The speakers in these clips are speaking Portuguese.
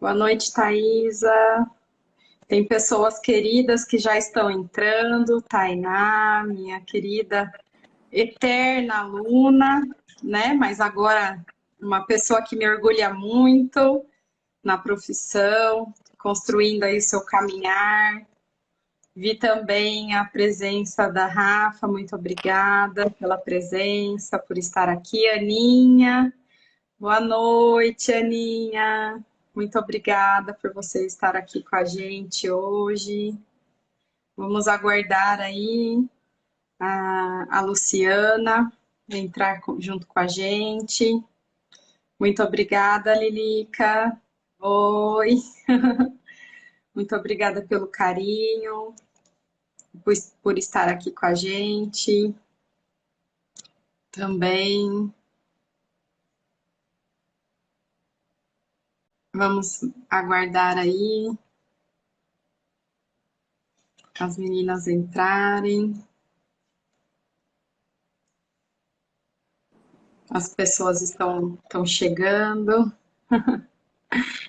Boa noite, Thaisa. Tem pessoas queridas que já estão entrando. Tainá, minha querida eterna aluna, né? Mas agora uma pessoa que me orgulha muito na profissão, construindo aí o seu caminhar. Vi também a presença da Rafa, muito obrigada pela presença, por estar aqui. Aninha, boa noite, Aninha. Muito obrigada por você estar aqui com a gente hoje. Vamos aguardar aí a Luciana entrar junto com a gente. Muito obrigada, Lilica. Oi, muito obrigada pelo carinho, por estar aqui com a gente também. Vamos aguardar aí as meninas entrarem. As pessoas estão chegando.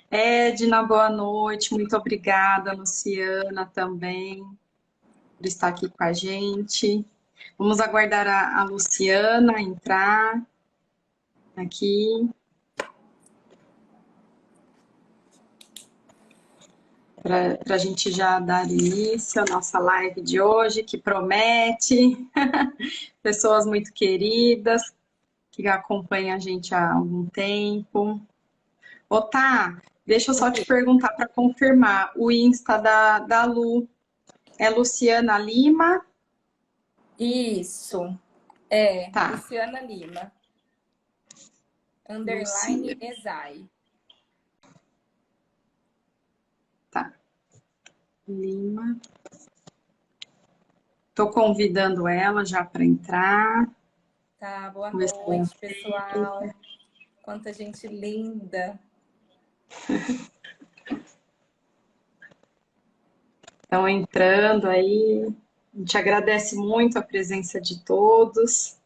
Edna, boa noite. Muito obrigada, Luciana, também, por estar aqui com a gente. Vamos aguardar a Luciana entrar aqui para a gente já dar início à nossa live de hoje, que promete. Pessoas muito queridas que acompanham a gente há algum tempo. Ô, tá, deixa eu só te perguntar para confirmar. O Insta da Lu é Luciana Lima? Isso, Tá, Luciana Lima, Lucia, underline Ezai. tá, Lima. Tô convidando ela já para entrar. Tá, boa Vamos ver se ela noite, pessoal. Quanta gente linda. estão entrando aí. A gente agradece muito a presença de todos,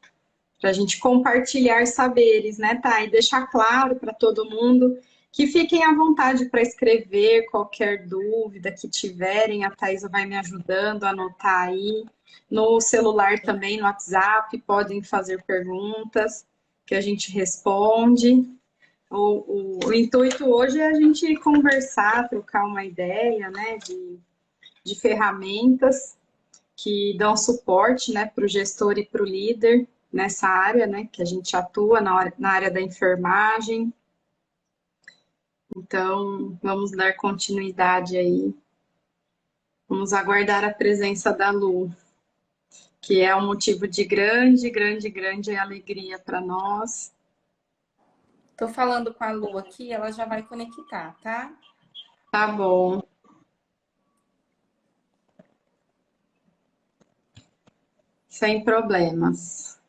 para a gente compartilhar saberes, né, tá? E deixar claro para todo mundo que fiquem à vontade para escrever qualquer dúvida que tiverem. A Thaisa vai me ajudando a anotar aí. No celular também, no WhatsApp, podem fazer perguntas que a gente responde. O intuito hoje é a gente conversar, trocar uma ideia, né, de ferramentas que dão suporte, né, para o gestor e para o líder nessa área, né, que a gente atua na área da enfermagem. Então, vamos dar continuidade aí. Vamos aguardar a presença da Lu, que é um motivo de grande, grande, grande alegria para nós. Tô falando com a Lu aqui, ela já vai conectar, tá? Tá bom, sem problemas.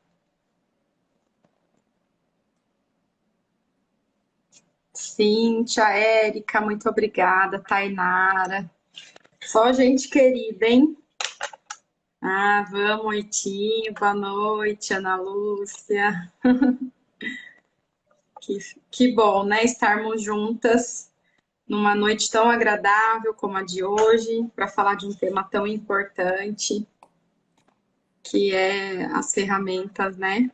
Cíntia, Érica, muito obrigada. Tainara, só gente querida, hein? Ah, vamos, Oitinho, boa noite, Ana Lúcia. Que, que bom, né? Estarmos juntas numa noite tão agradável como a de hoje, para falar de um tema tão importante, que é as ferramentas, né?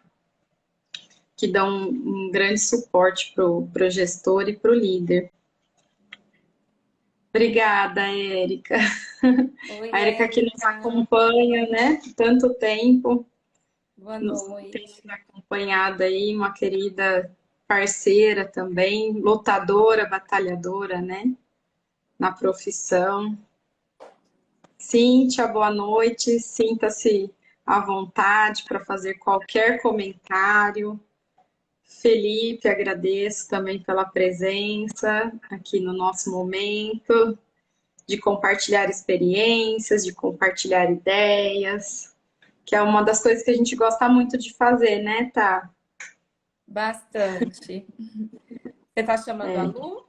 Que dão um grande suporte para o gestor e para o líder. Obrigada, Érica. Oi, A Érica que nos Érica. acompanha, né? Tanto tempo, Boa tem nos noite. acompanhado aí, uma querida parceira também, lutadora, batalhadora, né? Na profissão. Cíntia, boa noite. Sinta-se à vontade para fazer qualquer comentário. Felipe, agradeço também pela presença aqui no nosso momento, de compartilhar experiências, de compartilhar ideias, que é uma das coisas que a gente gosta muito de fazer, né, Tá? Bastante. Você tá chamando a É, Lu?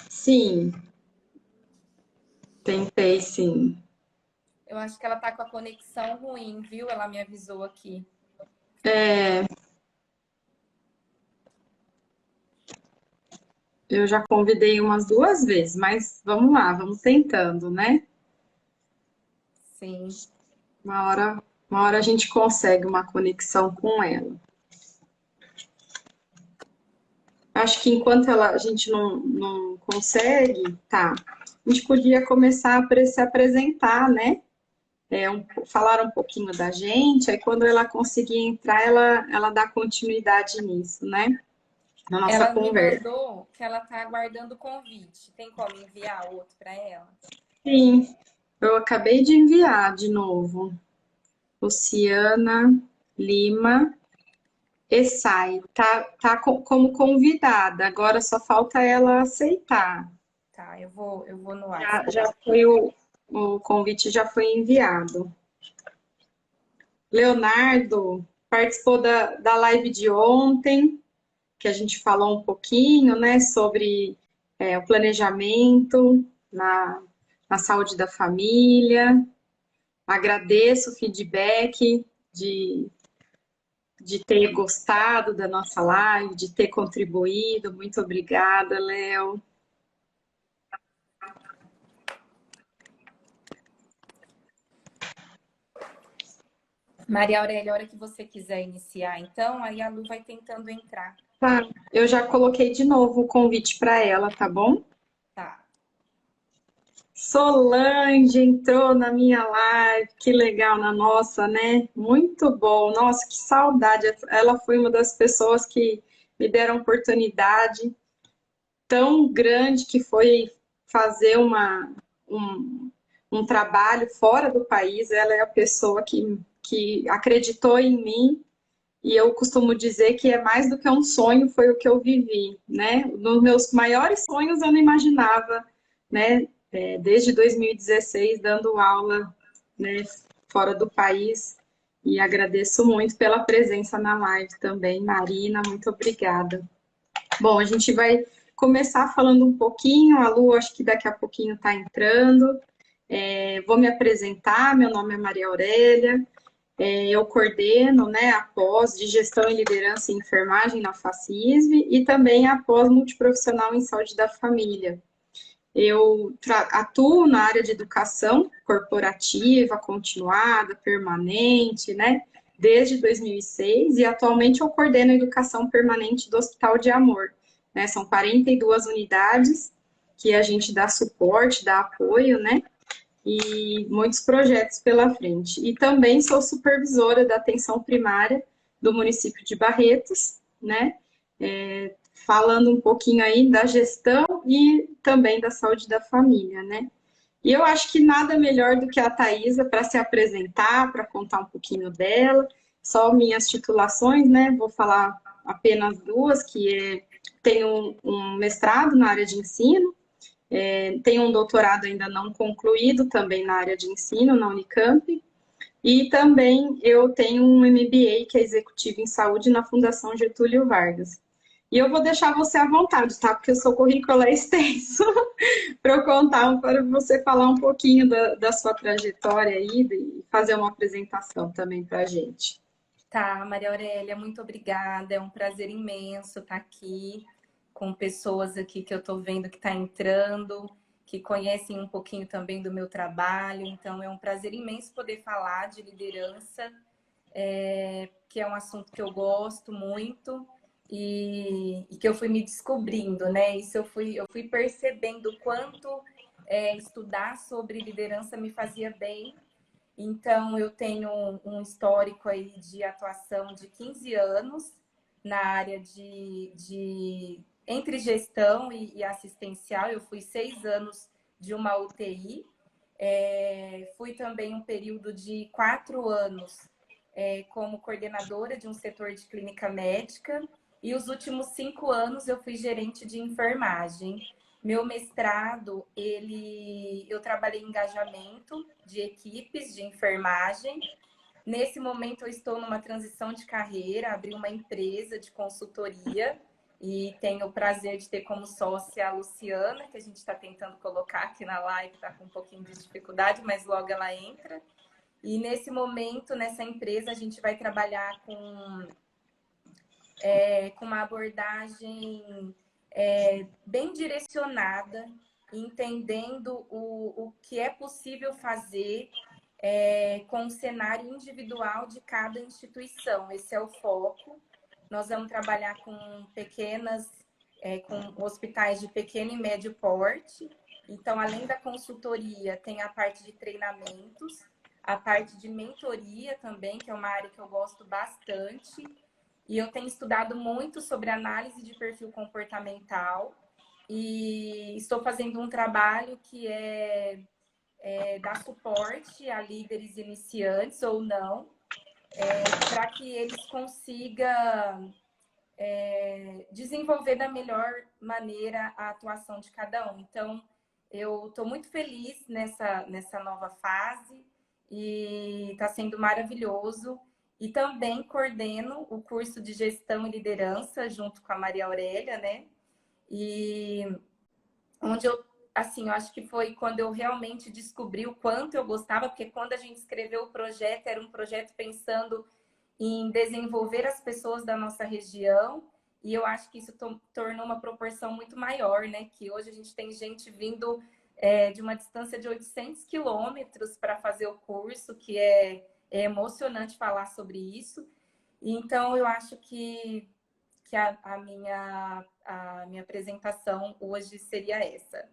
sim, tentei sim. Eu acho que ela tá com a conexão ruim, viu? Ela me avisou aqui. É, Eu já convidei umas 2 vezes, mas vamos lá, vamos tentando, né? Sim. Uma hora, uma hora a gente consegue uma conexão com ela. Acho que enquanto a gente não consegue, tá? A gente podia começar a se apresentar, né? Falar um pouquinho da gente, aí quando ela conseguir entrar, ela dá continuidade nisso, né? Na nossa Ela me conversa. mandou que ela está aguardando o convite. Tem como enviar outro para ela? Sim, eu acabei de enviar de novo. Luciana Lima Essai, tá como convidada, agora só falta ela aceitar. Tá, eu vou no Já WhatsApp. foi o convite já foi enviado. Leonardo participou da live de ontem, que a gente falou um pouquinho, né, sobre o planejamento na saúde da família. Agradeço o feedback de ter gostado da nossa live, de ter contribuído. Muito obrigada, Léo. Maria Aurélia, a hora que você quiser iniciar, então, aí a Lu vai tentando entrar. Tá, eu já coloquei de novo o convite para ela, tá bom? Tá. Solange entrou na minha live, que legal, na nossa, né? Muito bom, nossa, que saudade. Ela foi uma das pessoas que me deram oportunidade tão grande que foi fazer um, um trabalho fora do país. Ela é a pessoa que acreditou em mim. E eu costumo dizer que é mais do que um sonho, foi o que eu vivi, né? Nos meus maiores sonhos eu não imaginava, né? Desde 2016, dando aula, né, fora do país. E agradeço muito pela presença na live também, Marina, muito obrigada. Bom, a gente vai começar falando um pouquinho, a Lu acho que daqui a pouquinho está entrando. Vou me apresentar, meu nome é Maria Aurélia, eu coordeno, né, a pós de Gestão em Liderança e Enfermagem na FACISV e também a pós multiprofissional em Saúde da Família. Eu atuo na área de educação corporativa, continuada, permanente, né, desde 2006 e atualmente eu coordeno a educação permanente do Hospital de Amor, né, são 42 unidades que a gente dá suporte, dá apoio, né, e muitos projetos pela frente. E também sou supervisora da atenção primária do município de Barretos, né? Falando um pouquinho aí da gestão e também da saúde da família, né? E eu acho que nada melhor do que a Thaisa para se apresentar, para contar um pouquinho dela. Só minhas titulações, né? Vou falar apenas duas, tenho um mestrado na área de ensino, tenho um doutorado ainda não concluído também na área de ensino, na Unicamp, e também eu tenho um MBA, que é Executivo em Saúde, na Fundação Getúlio Vargas. E eu vou deixar você à vontade, tá? Porque o seu currículo é extenso para eu contar, para você falar um pouquinho da sua trajetória aí e fazer uma apresentação também para a gente. Tá, Maria Aurélia, muito obrigada. É um prazer imenso estar aqui com pessoas aqui que eu estou vendo que está entrando, que conhecem um pouquinho também do meu trabalho. Então, é um prazer imenso poder falar de liderança, que é um assunto que eu gosto muito e que eu fui me descobrindo, né? Isso eu fui percebendo o quanto estudar sobre liderança me fazia bem. Então, eu tenho um histórico aí de atuação de 15 anos na área entre gestão e assistencial. Eu fui 6 anos de uma UTI. Fui também um período de 4 anos como coordenadora de um setor de clínica médica. E os últimos 5 anos eu fui gerente de enfermagem. Meu mestrado, eu trabalhei em engajamento de equipes de enfermagem. Nesse momento, eu estou numa transição de carreira, abri uma empresa de consultoria e tenho o prazer de ter como sócia a Luciana, que a gente está tentando colocar aqui na live, está com um pouquinho de dificuldade, mas logo ela entra. E nesse momento, nessa empresa, a gente vai trabalhar com uma abordagem bem direcionada, entendendo o que é possível fazer com o cenário individual de cada instituição. Esse é o foco. Nós vamos trabalhar com com hospitais de pequeno e médio porte. Então, além da consultoria, tem a parte de treinamentos, a parte de mentoria também, que é uma área que eu gosto bastante. E eu tenho estudado muito sobre análise de perfil comportamental e estou fazendo um trabalho que é dar suporte a líderes iniciantes ou não, para que eles consigam desenvolver da melhor maneira a atuação de cada um. Então, eu estou muito feliz nessa nova fase e está sendo maravilhoso. E também coordeno o curso de Gestão e Liderança junto com a Maria Aurélia, né? E onde eu acho que foi quando eu realmente descobri o quanto eu gostava, porque quando a gente escreveu o projeto, era um projeto pensando em desenvolver as pessoas da nossa região, e eu acho que isso tornou uma proporção muito maior, né? Que hoje a gente tem gente vindo de uma distância de 800 quilômetros para fazer o curso, que é emocionante falar sobre isso. Então, eu acho que a minha apresentação hoje seria essa.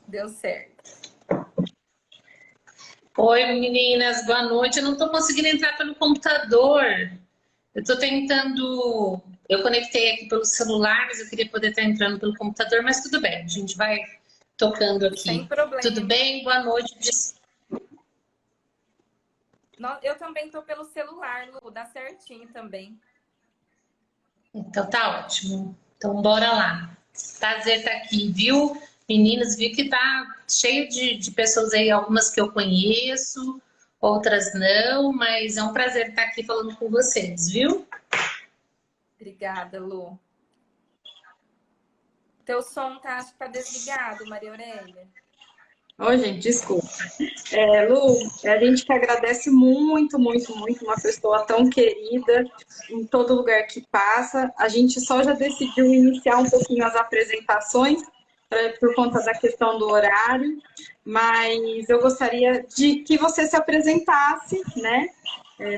Deu certo. Oi, meninas, boa noite. Eu não estou conseguindo entrar pelo computador. Eu estou tentando... Eu conectei aqui pelo celular, mas eu queria poder estar entrando pelo computador, mas tudo bem, a gente vai tocando aqui. Sem problema. Tudo bem? Boa noite. Eu também estou pelo celular, Lu, dá certinho também. Então tá ótimo. Então bora lá. Prazer estar aqui, viu? Meninas, vi que tá cheio de pessoas aí, algumas que eu conheço, outras não, mas é um prazer estar aqui falando com vocês, viu? Obrigada, Lu. Teu som acho que tá desligado, Maria Aurélia. Ô, gente, desculpa. Lu, a gente que agradece muito, muito, muito uma pessoa tão querida em todo lugar que passa. A gente só já decidiu iniciar um pouquinho as apresentações por conta da questão do horário, mas eu gostaria de que você se apresentasse, né?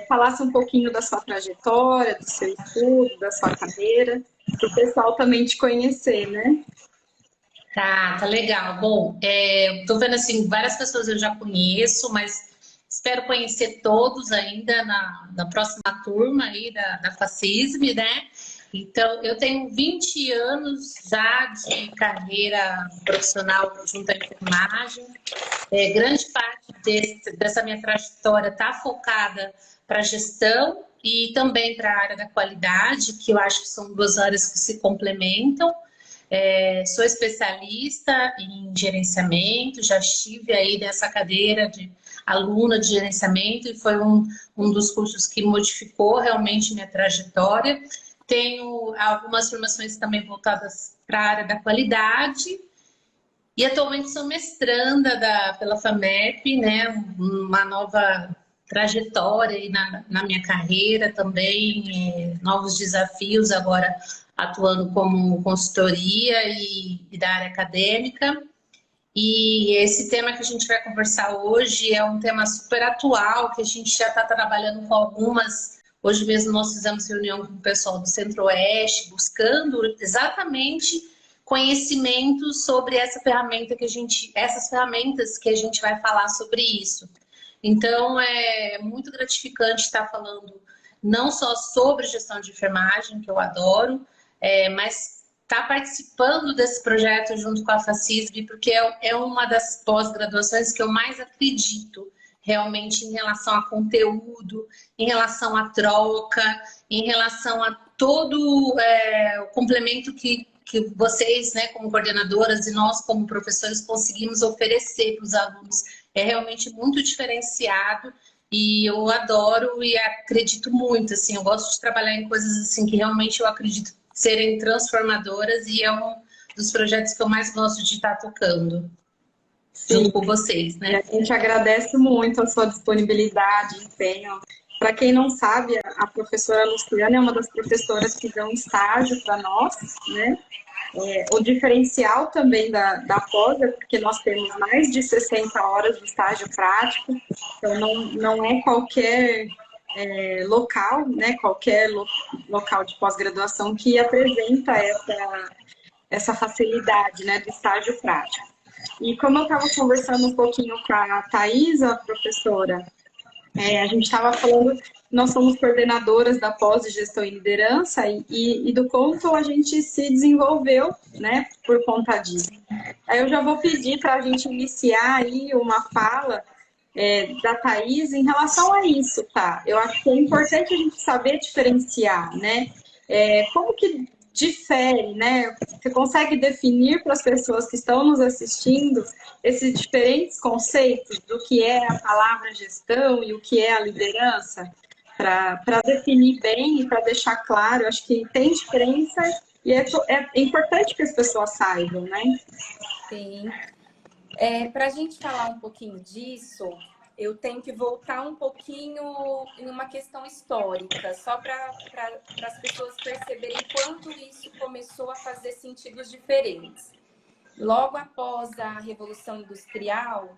Falasse um pouquinho da sua trajetória, do seu estudo, da sua carreira, para o pessoal também te conhecer, né? Tá legal. Bom, tô vendo assim, várias pessoas eu já conheço, mas espero conhecer todos ainda na próxima turma aí da FACISM, né? Então, eu tenho 20 anos já de carreira profissional junto à enfermagem. Grande parte dessa minha trajetória está focada para gestão e também para a área da qualidade, que eu acho que são duas áreas que se complementam. Sou especialista em gerenciamento, já estive aí nessa cadeira de aluna de gerenciamento e foi um dos cursos que modificou realmente minha trajetória. Tenho algumas formações também voltadas para a área da qualidade e atualmente sou mestranda pela FAMEP, né? Uma nova trajetória aí na minha carreira também, novos desafios agora atuando como consultoria e da área acadêmica. E esse tema que a gente vai conversar hoje é um tema super atual, que a gente já está trabalhando com algumas. Hoje mesmo nós fizemos reunião com o pessoal do Centro-Oeste, buscando exatamente conhecimento sobre essa ferramenta essas ferramentas que a gente vai falar sobre isso. Então, é muito gratificante estar falando não só sobre gestão de enfermagem, que eu adoro, mas estar participando desse projeto junto com a FACISB, porque é uma das pós-graduações que eu mais acredito realmente em relação a conteúdo, em relação à troca, em relação a todo o complemento que vocês, né, como coordenadoras e nós como professores conseguimos oferecer para os alunos. É realmente muito diferenciado e eu adoro e acredito muito, assim, eu gosto de trabalhar em coisas assim que realmente eu acredito serem transformadoras e é um dos projetos que eu mais gosto de estar tocando. junto com vocês, né? A gente agradece muito a sua disponibilidade, empenho. Para quem não sabe, a professora Luciana é uma das professoras que dão estágio para nós, né? O diferencial também da pós é porque nós temos mais de 60 horas de estágio prático, então não é qualquer local, né? Qualquer local de pós-graduação que apresenta essa facilidade, né, do estágio prático. E como eu estava conversando um pouquinho com a Thaisa, professora, a gente estava falando, nós somos coordenadoras da pós de gestão e liderança e do quanto a gente se desenvolveu, né, por conta disso. Aí eu já vou pedir para a gente iniciar aí uma fala da Thaisa em relação a isso, tá? Eu acho que é importante a gente saber diferenciar, né? Como que difere, né? Você consegue definir para as pessoas que estão nos assistindo esses diferentes conceitos do que é a palavra gestão e o que é a liderança? Para definir bem e para deixar claro, eu acho que tem diferença e é importante que as pessoas saibam, né? Sim. Para a gente falar um pouquinho disso, eu tenho que voltar um pouquinho em uma questão histórica, só para as pessoas perceberem quanto isso começou a fazer sentidos diferentes. Logo após a Revolução Industrial,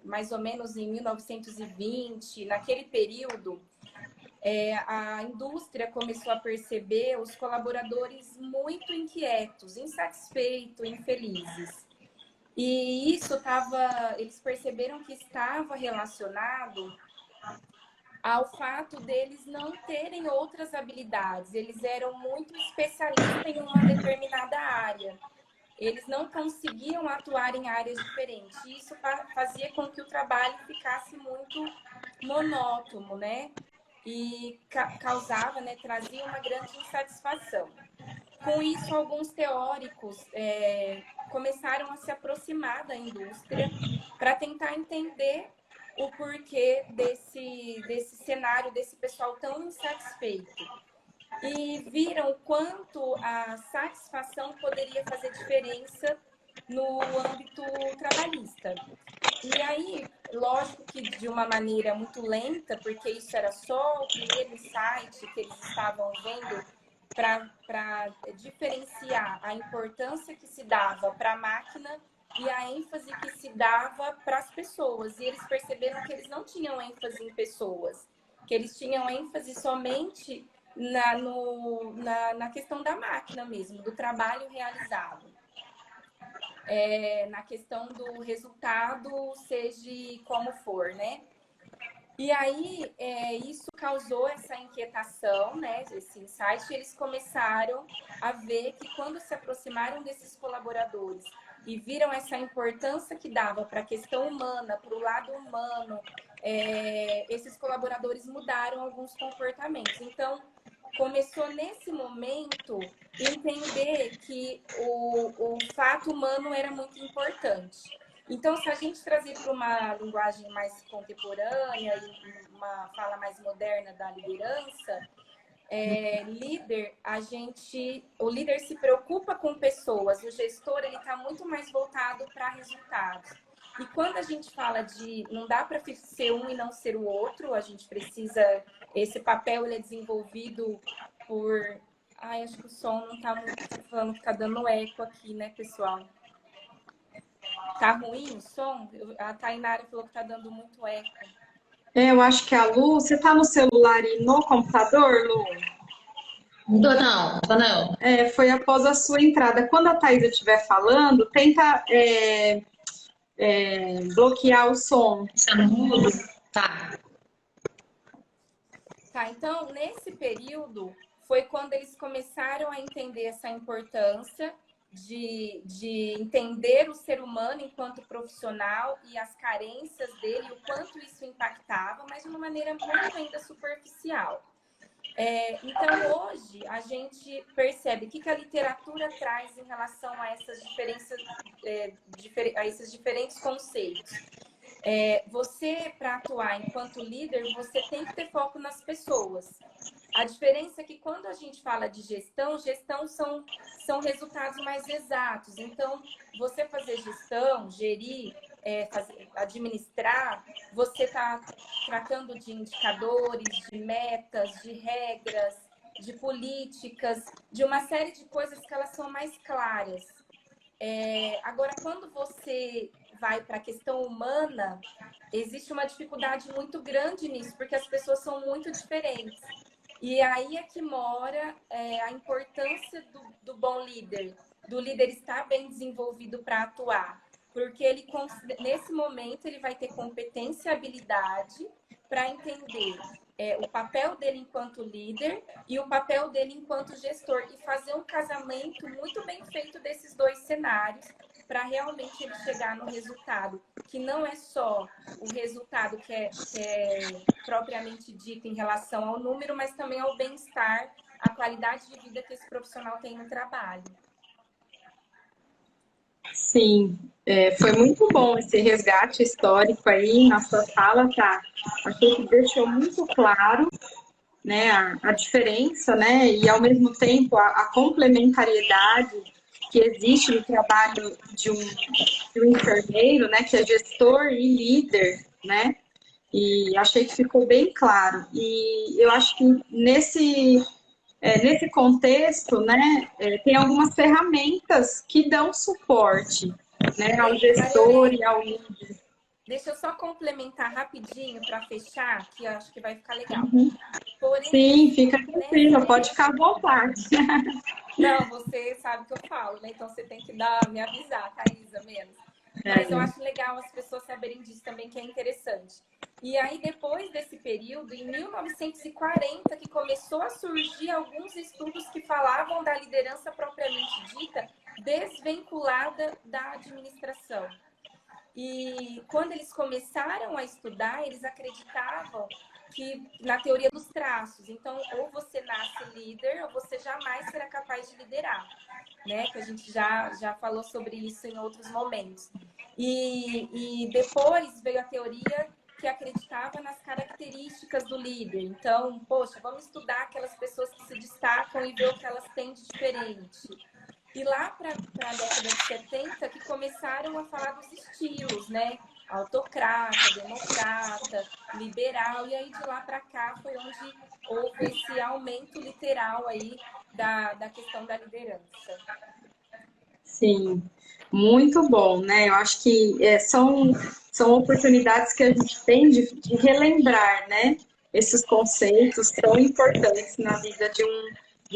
mais ou menos em 1920, naquele período, a indústria começou a perceber os colaboradores muito inquietos, insatisfeitos, infelizes. E isso eles perceberam que estava relacionado ao fato deles não terem outras habilidades. Eles eram muito especialistas em uma determinada área. Eles não conseguiam atuar em áreas diferentes. Isso fazia com que o trabalho ficasse muito monótono, né? E causava, né, trazia uma grande insatisfação. Com isso, alguns teóricos começaram a se aproximar da indústria para tentar entender o porquê desse cenário, desse pessoal tão insatisfeito. E viram quanto a satisfação poderia fazer diferença no âmbito trabalhista. E aí, lógico que de uma maneira muito lenta, porque isso era só o primeiro insight que eles estavam vendo para diferenciar a importância que se dava para a máquina e a ênfase que se dava para as pessoas. E eles perceberam que eles não tinham ênfase em pessoas, que eles tinham ênfase somente na questão da máquina mesmo, do trabalho realizado. Na questão do resultado, seja como for, né? E aí, isso causou essa inquietação, né? Esse insight, e eles começaram a ver que quando se aproximaram desses colaboradores e viram essa importância que dava para a questão humana, para o lado humano, esses colaboradores mudaram alguns comportamentos. Então, começou nesse momento entender que o fato humano era muito importante. Então, se a gente trazer para uma linguagem mais contemporânea e uma fala mais moderna da liderança, o líder se preocupa com pessoas, o gestor ele está muito mais voltado para resultados. E quando a gente fala de não dá para ser um e não ser o outro, a gente precisa, esse papel ele é desenvolvido por... Ai, acho que o som não está muito falando, que está dando eco aqui, né, pessoal? Tá ruim o som? A Tainara falou que tá dando muito eco. Eu acho que a Lu, você tá no celular e no computador, Lu? Tô não. Foi após a sua entrada. Quando a Thaisa estiver falando, tenta bloquear o som. Tá no mudo? Tá. Tá, então, nesse período, foi quando eles começaram a entender essa importância de entender o ser humano enquanto profissional e as carências dele, o quanto isso impactava, mas de uma maneira muito ainda superficial. Então, hoje, a gente percebe o que a literatura traz em relação a essas diferenças, a esses diferentes conceitos. Você, para atuar enquanto líder, você tem que ter foco nas pessoas. A diferença é que quando a gente fala de gestão, gestão são resultados mais exatos. Então, você fazer gestão, gerir, administrar, você está tratando de indicadores, de metas, de regras, de políticas, de uma série de coisas que elas são mais claras. Agora, quando você vai para a questão humana, existe uma dificuldade muito grande nisso, porque as pessoas são muito diferentes. E aí é que mora a importância do bom líder, do líder estar bem desenvolvido para atuar. Porque ele, nesse momento, ele vai ter competência e habilidade para entender o papel dele enquanto líder e o papel dele enquanto gestor. E fazer um casamento muito bem feito desses dois cenários para realmente ele chegar no resultado, que não é só o resultado que é propriamente dito em relação ao número, mas também ao bem-estar, à qualidade de vida que esse profissional tem no trabalho. Sim, foi muito bom esse resgate histórico aí na sua fala, tá? Achei que deixou muito claro, né, a diferença, né, e ao mesmo tempo a complementariedade que existe no trabalho de um enfermeiro, né, que é gestor e líder, né, e achei que ficou bem claro. E eu acho que nesse contexto, né, tem algumas ferramentas que dão suporte, né, ao gestor e ao líder. Deixa eu só complementar rapidinho para fechar, que eu acho que vai ficar legal. Porém, sim, fica tranquila, pode ficar à vontade. Não, você sabe o que eu falo, né? Então você tem que me avisar, Thaisa, menos. Mas eu acho legal as pessoas saberem disso também, que é interessante. E aí, depois desse período, em 1940, que começou a surgir alguns estudos que falavam da liderança propriamente dita, desvinculada da administração. E quando eles começaram a estudar, eles acreditavam que na teoria dos traços, então ou você nasce líder ou você jamais será capaz de liderar, né? Que a gente já falou sobre isso em outros momentos. E depois veio a teoria que acreditava nas características do líder. Então, poxa, vamos estudar aquelas pessoas que se destacam e ver o que elas têm de diferente. E lá para a década de 70 que começaram a falar dos estilos, né? Autocrata, democrata, liberal. E aí de lá para cá foi onde houve esse aumento literal aí da questão da liderança. Sim, muito bom, né? Eu acho que são oportunidades que a gente tem de relembrar, né? Esses conceitos tão importantes na vida de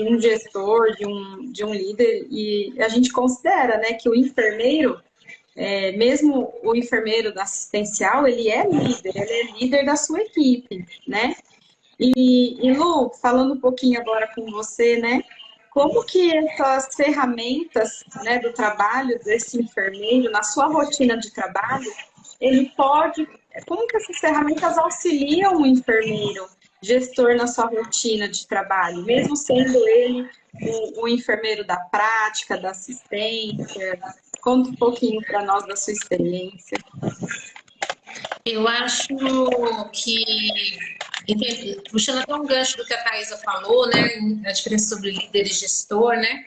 um gestor, de um líder, e a gente considera, né, que o enfermeiro, mesmo o enfermeiro da assistencial, ele é líder da sua equipe, né? E Lu, falando um pouquinho agora com você, né? Como que essas ferramentas, né, do trabalho desse enfermeiro, na sua rotina de trabalho, como que essas ferramentas auxiliam o enfermeiro gestor na sua rotina de trabalho, mesmo sendo ele o enfermeiro da prática, da assistência? Conta um pouquinho para nós da sua experiência. Eu acho que, puxando até um gancho do que a Thaisa falou, né, a diferença sobre líder e gestor, né,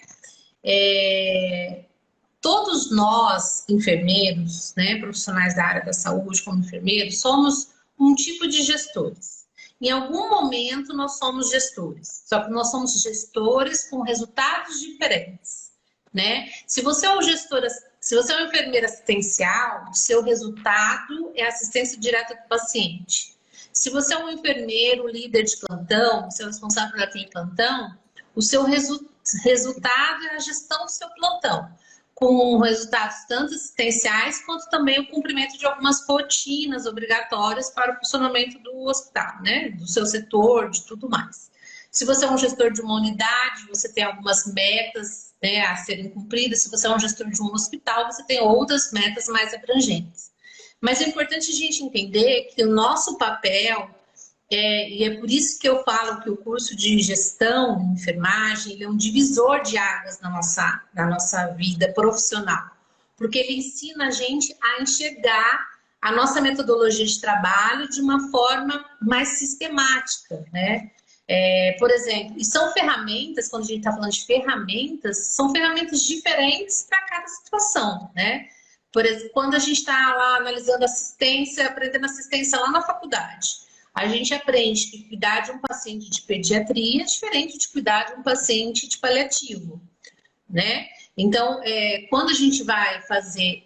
todos nós, enfermeiros, né, profissionais da área da saúde como enfermeiros, somos um tipo de gestores. Em algum momento nós somos gestores, só que nós somos gestores com resultados diferentes, né? Se você é um enfermeiro assistencial, o seu resultado é assistência direta do paciente. Se você é um enfermeiro líder de plantão, seu responsável por aquele plantão, o seu resultado é a gestão do seu plantão, com resultados tanto assistenciais quanto também o cumprimento de algumas rotinas obrigatórias para o funcionamento do hospital, né? Do seu setor, de tudo mais. Se você é um gestor de uma unidade, você tem algumas metas, né, a serem cumpridas. Se você é um gestor de um hospital, você tem outras metas mais abrangentes. Mas é importante a gente entender que o nosso papel, e é por isso que eu falo que o curso de gestão em enfermagem ele é um divisor de águas na nossa vida profissional, porque ele ensina a gente a enxergar a nossa metodologia de trabalho de uma forma mais sistemática, né? Por exemplo, e são ferramentas, quando a gente está falando de ferramentas, são ferramentas diferentes para cada situação, né? Por exemplo, quando a gente está lá analisando assistência, aprendendo assistência lá na faculdade, a gente aprende que cuidar de um paciente de pediatria é diferente de cuidar de um paciente de paliativo, né? Então, quando a gente vai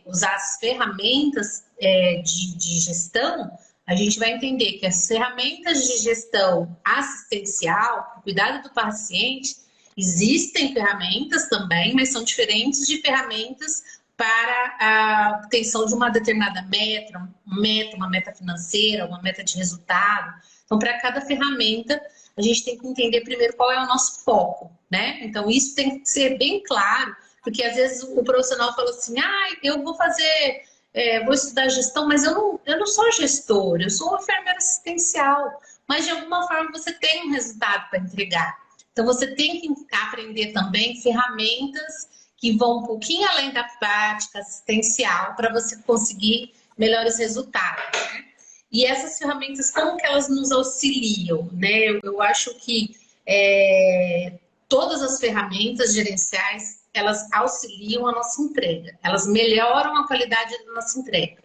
usar as ferramentas de gestão, a gente vai entender que as ferramentas de gestão assistencial, para o cuidado do paciente, existem ferramentas também, mas são diferentes de ferramentas para a obtenção de uma determinada meta, uma meta financeira, uma meta de resultado. Então, para cada ferramenta, a gente tem que entender primeiro qual é o nosso foco, né? Então, isso tem que ser bem claro, porque às vezes o profissional fala assim, eu vou fazer... vou estudar gestão, mas eu não sou gestor, eu sou enfermeira assistencial. Mas, de alguma forma, você tem um resultado para entregar. Então, você tem que aprender também ferramentas que vão um pouquinho além da prática assistencial para você conseguir melhores resultados, né? E essas ferramentas, como que elas nos auxiliam, né? Eu acho que todas as ferramentas gerenciais, elas auxiliam a nossa entrega. Elas melhoram a qualidade da nossa entrega.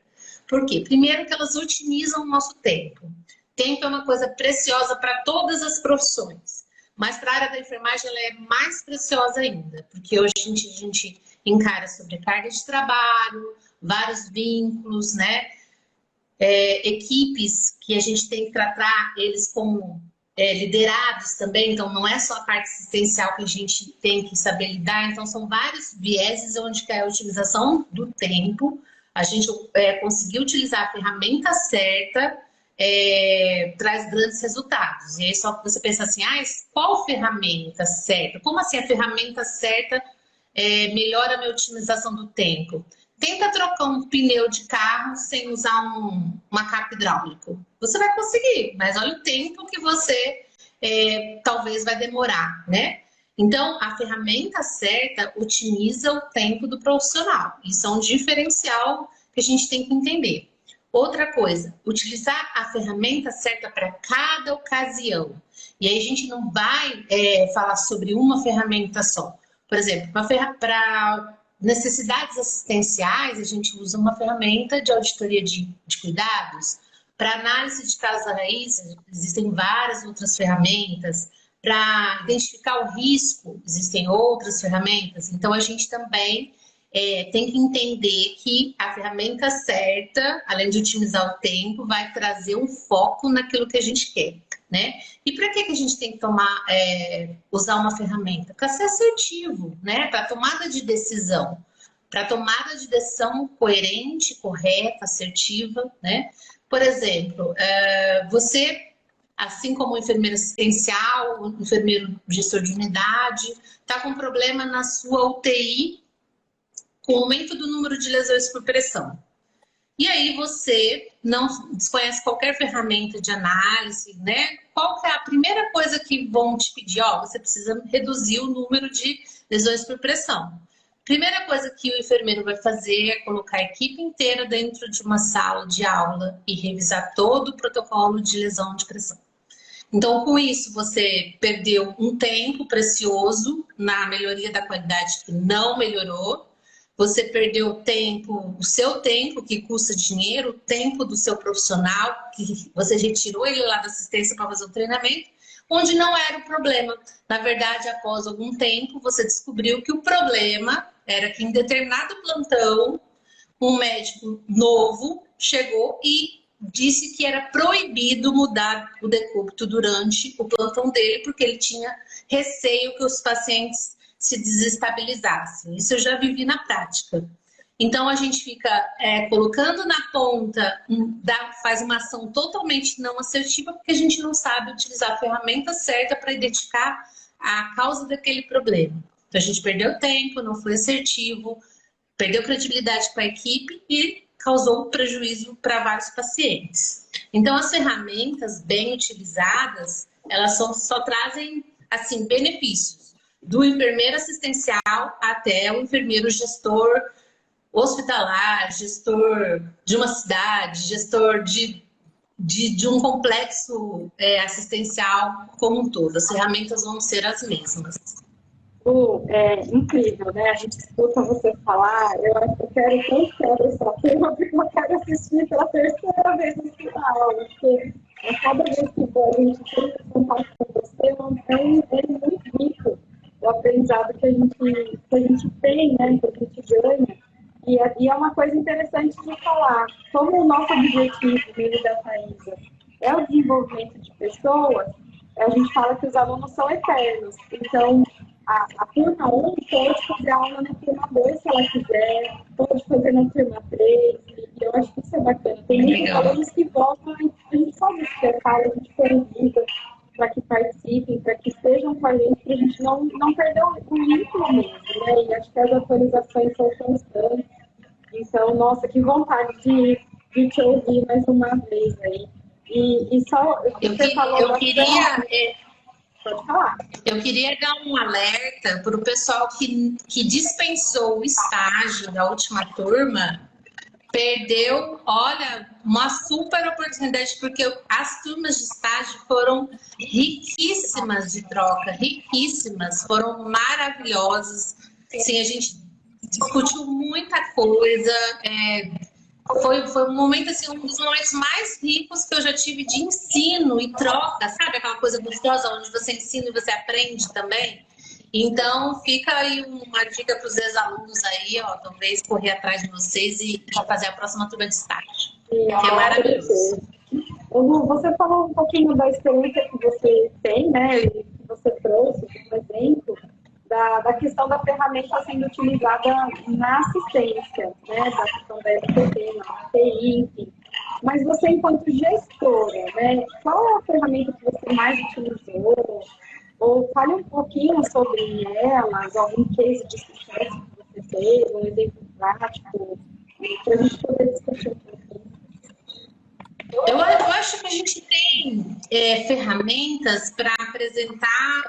Por quê? Primeiro que elas otimizam o nosso tempo. Tempo é uma coisa preciosa para todas as profissões. Mas para a área da enfermagem ela é mais preciosa ainda. Porque hoje a gente encara sobrecarga de trabalho, vários vínculos, né? Equipes que a gente tem que tratar eles como... liderados também, então não é só a parte assistencial que a gente tem que saber lidar, então são vários vieses onde que é a utilização do tempo, a gente conseguir utilizar a ferramenta certa traz grandes resultados. E aí só que você pensa assim, qual ferramenta certa? Como assim a ferramenta certa melhora a minha otimização do tempo? Tenta trocar um pneu de carro sem usar uma capa hidráulico. Você vai conseguir, mas olha o tempo que você talvez vai demorar, né? Então, a ferramenta certa otimiza o tempo do profissional. Isso é um diferencial que a gente tem que entender. Outra coisa, utilizar a ferramenta certa para cada ocasião. E aí a gente não vai falar sobre uma ferramenta só. Por exemplo, para necessidades assistenciais, a gente usa uma ferramenta de auditoria de cuidados. Para análise de casos raiz, existem várias outras ferramentas. Para identificar o risco, existem outras ferramentas. Então, a gente também tem que entender que a ferramenta certa, além de otimizar o tempo, vai trazer um foco naquilo que a gente quer, né? E para que a gente tem que usar uma ferramenta? Para ser assertivo, né? Para tomada de decisão. Para tomada de decisão coerente, correta, assertiva, né? Por exemplo, você, assim como o enfermeiro assistencial, o enfermeiro gestor de unidade, está com problema na sua UTI, com o aumento do número de lesões por pressão. E aí você não desconhece qualquer ferramenta de análise, né? Qual que é a primeira coisa que vão te pedir? Você precisa reduzir o número de lesões por pressão. Primeira coisa que o enfermeiro vai fazer é colocar a equipe inteira dentro de uma sala de aula e revisar todo o protocolo de lesão de pressão. Então, com isso, você perdeu um tempo precioso na melhoria da qualidade que não melhorou. Você perdeu tempo, o seu tempo, que custa dinheiro, o tempo do seu profissional, que você retirou ele lá da assistência para fazer o treinamento, onde não era o problema. Na verdade, após algum tempo, você descobriu que o problema era que em determinado plantão, um médico novo chegou e disse que era proibido mudar o decúbito durante o plantão dele, porque ele tinha receio que os pacientes se desestabilizassem. Isso eu já vivi na prática. Então, a gente fica colocando na ponta, faz uma ação totalmente não assertiva, porque a gente não sabe utilizar a ferramenta certa para identificar a causa daquele problema. Então, a gente perdeu tempo, não foi assertivo, perdeu credibilidade com a equipe e causou um prejuízo para vários pacientes. Então, as ferramentas bem utilizadas, elas só trazem, assim, benefícios. Do enfermeiro assistencial até o enfermeiro gestor hospitalar, gestor de uma cidade, gestor de de um complexo assistencial como um todo. As ferramentas vão ser as mesmas. É incrível, né? A gente escuta você falar, eu acho que eu quero tanto essa turma, porque eu quero assistir pela terceira vez no final, porque cada vez que a gente tem esse contato com você, é muito rico o aprendizado que a gente tem, né? Que a gente ganha. E é uma coisa interessante de falar, como o nosso objetivo, mesmo da Thaisa, é o desenvolvimento de pessoas, a gente fala que os alunos são eternos. Então, a turma 1 pode fazer aula na turma 2, se ela quiser, pode fazer na turma 3, e eu acho que isso é bacana. Tem muitos alunos que voltam, a gente faz isso, que fala, a gente convida para que participem, para que estejam com a gente, para a gente não perder o vínculo mesmo, né? E acho que as atualizações são constantes. Então, nossa, que vontade de te ouvir mais uma vez aí. E só, você falou... Eu queria... Pode falar. Eu queria dar um alerta para o pessoal que dispensou o estágio da última turma, perdeu, olha, uma super oportunidade, porque as turmas de estágio foram riquíssimas de troca, riquíssimas, foram maravilhosas. Sim, a gente discutiu muita coisa, foi um momento, assim, um dos momentos mais ricos que eu já tive de ensino e troca, sabe? Aquela coisa gostosa onde você ensina e você aprende também. Então, fica aí uma dica para os ex-alunos aí, ó, talvez correr atrás de vocês e fazer a próxima turma de estágio, que é maravilhoso. Você falou um pouquinho da experiência que você tem, né? E que você trouxe como exemplo da questão da ferramenta sendo utilizada na assistência, né? Da questão da LPT, na UTI, enfim. Mas você, enquanto gestora, né? Qual é a ferramenta que você mais utilizou? Ou fale um pouquinho sobre elas, algum case de sucesso que você fez, um exemplo prático, para a gente poder discutir um pouquinho. Eu acho que a gente tem ferramentas para apresentar.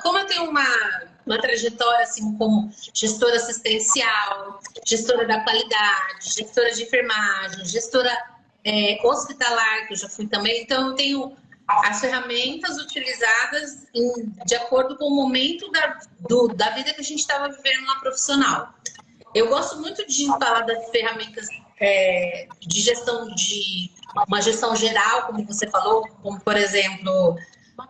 Como eu tenho uma trajetória assim, como gestora assistencial, gestora da qualidade, gestora de enfermagem, gestora hospitalar, que eu já fui também, então eu tenho as ferramentas utilizadas de acordo com o momento da vida que a gente estava vivendo na profissional. Eu gosto muito de falar das ferramentas de gestão, de uma gestão geral, como você falou, como, por exemplo,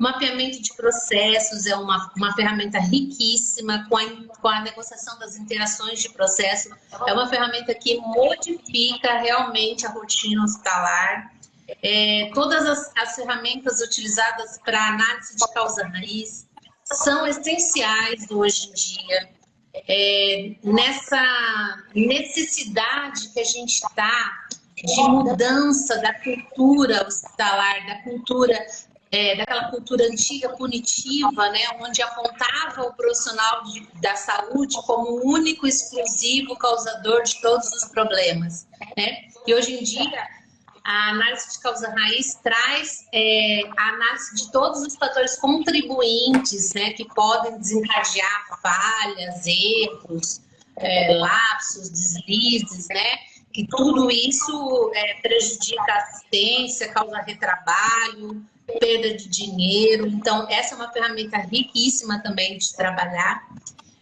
mapeamento de processos é uma ferramenta riquíssima com a negociação das interações de processo. É uma ferramenta que modifica realmente a rotina hospitalar. Todas as ferramentas utilizadas para análise de causa raiz são essenciais hoje em dia. Nessa necessidade que a gente está de mudança da cultura hospitalar, da cultura, daquela cultura antiga punitiva, né, onde apontava o profissional da saúde como o único exclusivo causador de todos os problemas, né? E hoje em dia a análise de causa raiz traz a análise de todos os fatores contribuintes, né, que podem desencadear falhas, erros, lapsos, deslizes, né, que tudo isso prejudica a assistência, causa retrabalho, perda de dinheiro. Então, essa é uma ferramenta riquíssima também de trabalhar.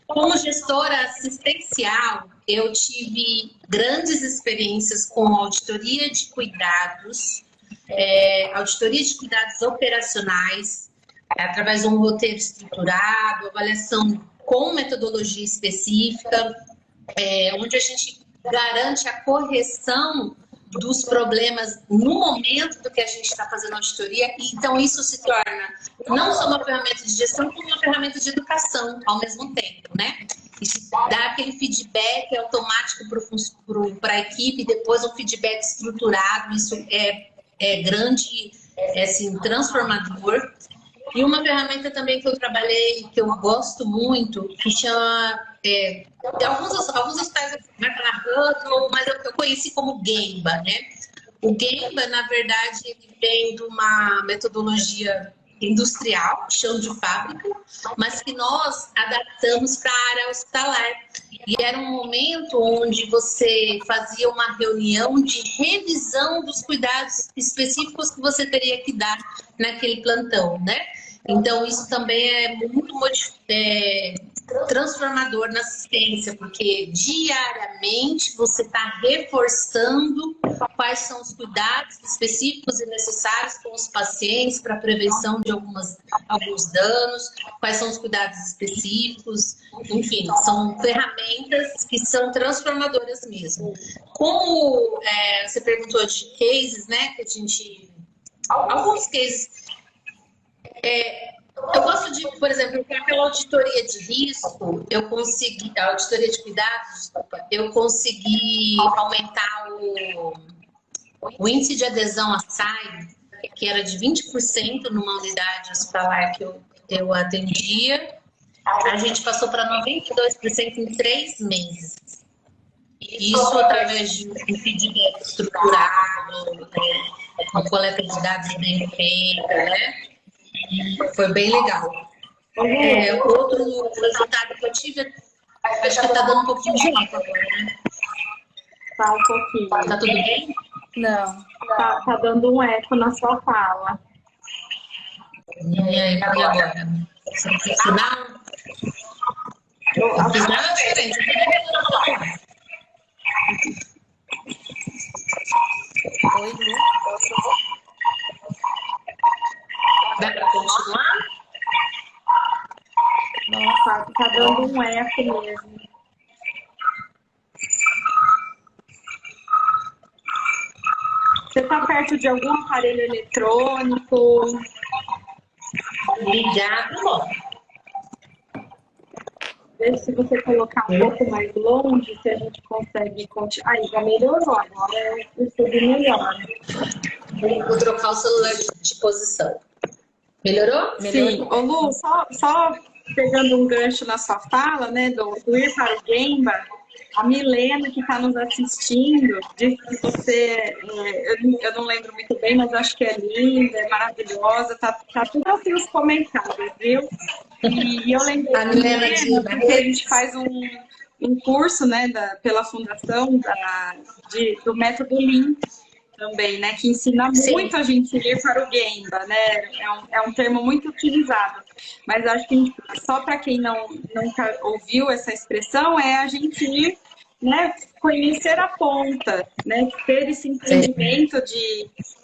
Como gestora assistencial, eu tive grandes experiências com auditoria de cuidados, auditoria de cuidados operacionais, através de um roteiro estruturado, avaliação com metodologia específica, onde a gente garante a correção dos problemas no momento do que a gente está fazendo auditoria. Então, isso se torna não só uma ferramenta de gestão, como uma ferramenta de educação ao mesmo tempo, né? Isso dá aquele feedback automático para a equipe, depois um feedback estruturado, isso é grande, assim, transformador. E uma ferramenta também que eu trabalhei, que eu gosto muito, que chama... alguns hospitais vai falar Hudl, mas eu conheci como Gemba, né? O Gemba, na verdade, ele vem de uma metodologia industrial, chão de fábrica, mas que nós adaptamos para a área hospitalar. E era um momento onde você fazia uma reunião de revisão dos cuidados específicos que você teria que dar naquele plantão, né? Então, isso também é muito transformador na assistência, porque diariamente você está reforçando quais são os cuidados específicos e necessários com os pacientes para prevenção de alguns danos, quais são os cuidados específicos, enfim, são ferramentas que são transformadoras mesmo. Como você perguntou de cases, né, que a gente... Alguns cases... eu gosto de, por exemplo, aquela auditoria de risco, a auditoria de cuidados, desculpa, eu consegui aumentar o índice de adesão à SAI, que era de 20% numa unidade hospitalar que eu atendia, a gente passou para 92% em 3 meses. Isso através de um feedback estruturado, uma coleta de dados bem feita, né? Foi bem legal. Outro resultado que eu tive, acho que tá dando um pouquinho de eco agora, né? Tá um pouquinho. Tá tudo bem? Não. Tá dando um eco na sua fala. E aí, agora? Sinal? O sinal é diferente. Oi, Lu. Dá para continuar? Nossa, tá dando um eco mesmo. Você tá perto de algum aparelho eletrônico? Ligado, bom. Vê se você colocar um pouco mais longe, se a gente consegue continuar. Aí, já melhorou, agora eu percebi melhor. Vou trocar o celular de posição. Melhorou? Sim. Ô, Lu, só pegando um gancho na sua fala, né, do ir para o Gemba, a Milena, que está nos assistindo, disse que você, eu não lembro muito bem, mas acho que é linda, é maravilhosa, tá tudo assim nos comentários, viu? E eu lembrei a Milena porque a gente faz um curso, né, pela fundação do método Lean também, né, que ensina muito a gente ir para o Gemba, né, é um termo muito utilizado, mas acho que só para quem nunca ouviu essa expressão, é a gente ir, né, conhecer a ponta, né, ter esse entendimento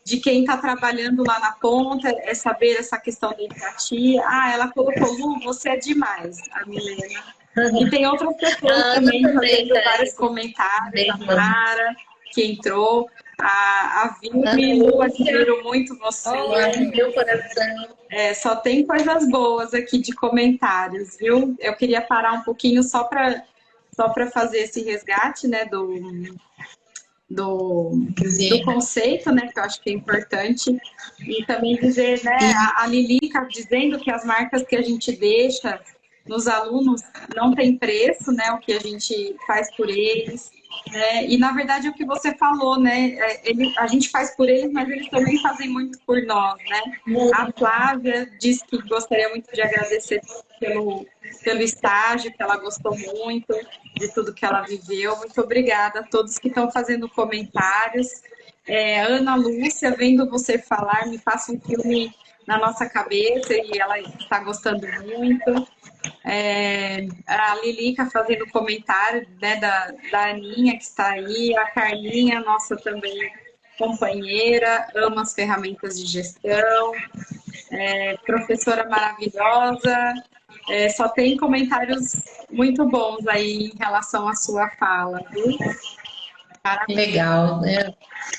de quem está trabalhando lá na ponta, é saber essa questão da empatia. Ela colocou, Lu, você é demais, a Milena. E tem outras pessoas também fazendo vários comentários, a Mara, que entrou, a Vilme, Lu, admiro muito você. Meu coração. Só tem coisas boas aqui de comentários, viu? Eu queria parar um pouquinho só para fazer esse resgate, né, do conceito, né, que eu acho que é importante, e também dizer, né, a Lilica dizendo que as marcas que a gente deixa nos alunos não tem preço, né, o que a gente faz por eles, né, e na verdade o que você falou, né, a gente faz por eles, mas eles também fazem muito por nós, né. A Flávia disse que gostaria muito de agradecer pelo estágio, que ela gostou muito de tudo que ela viveu. Muito obrigada a todos que estão fazendo comentários. Ana Lúcia, vendo você falar, me passa um filme na nossa cabeça e ela está gostando muito. A Lilica fazendo comentário, né, da Aninha, que está aí. A Carlinha, nossa também companheira, ama as ferramentas de gestão. Professora maravilhosa. Só tem comentários muito bons aí em relação à sua fala, viu? Parabéns. Legal, né?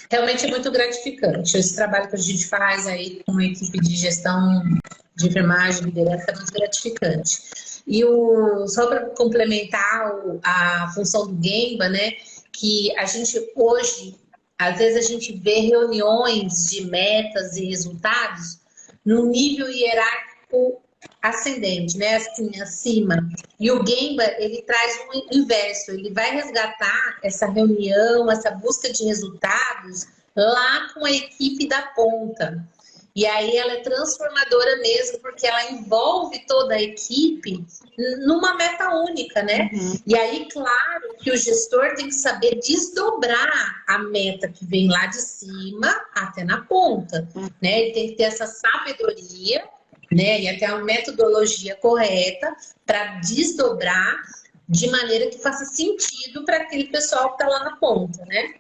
Realmente é muito gratificante. Esse trabalho que a gente faz aí com uma equipe de gestão de enfermagem, liderança, é muito gratificante. E só para complementar a função do Gemba, né? Que a gente hoje, às vezes a gente vê reuniões de metas e resultados no nível hierárquico ascendente, né, assim, acima. E o Gemba, ele traz o inverso, ele vai resgatar essa reunião, essa busca de resultados lá com a equipe da ponta. E aí ela é transformadora mesmo, porque ela envolve toda a equipe numa meta única, né? E aí, claro, que o gestor tem que saber desdobrar a meta que vem lá de cima até na ponta, né? Ele tem que ter essa sabedoria, né? E até a metodologia correta para desdobrar de maneira que faça sentido para aquele pessoal que está lá na ponta, né?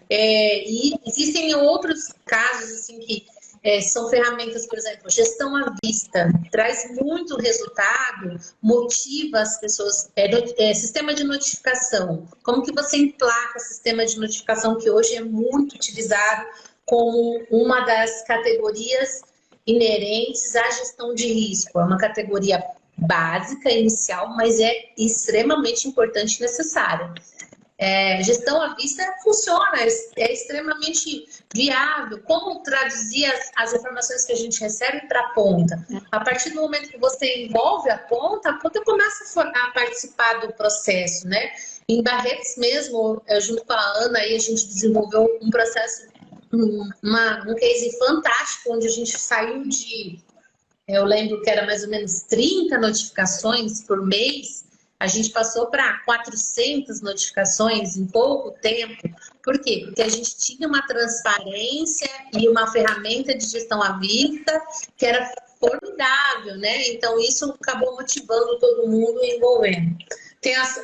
E existem outros casos, assim, que são ferramentas, por exemplo, gestão à vista, traz muito resultado, motiva as pessoas, sistema de notificação. Como que você emplaca sistema de notificação, que hoje é muito utilizado como uma das categorias inerentes à gestão de risco. É uma categoria básica, inicial, mas é extremamente importante e necessária. Gestão à vista funciona, é extremamente viável. Como traduzir as informações que a gente recebe para a ponta? A partir do momento que você envolve a ponta começa a participar do processo, né? Em Barretos mesmo, junto com a Ana, aí a gente desenvolveu um processo, um case fantástico, onde a gente saiu de... Eu lembro que era mais ou menos 30 notificações por mês. A gente passou para 400 notificações em pouco tempo. Por quê? Porque a gente tinha uma transparência e uma ferramenta de gestão à vista que era formidável, né? Então, isso acabou motivando todo mundo e envolvendo. Tem os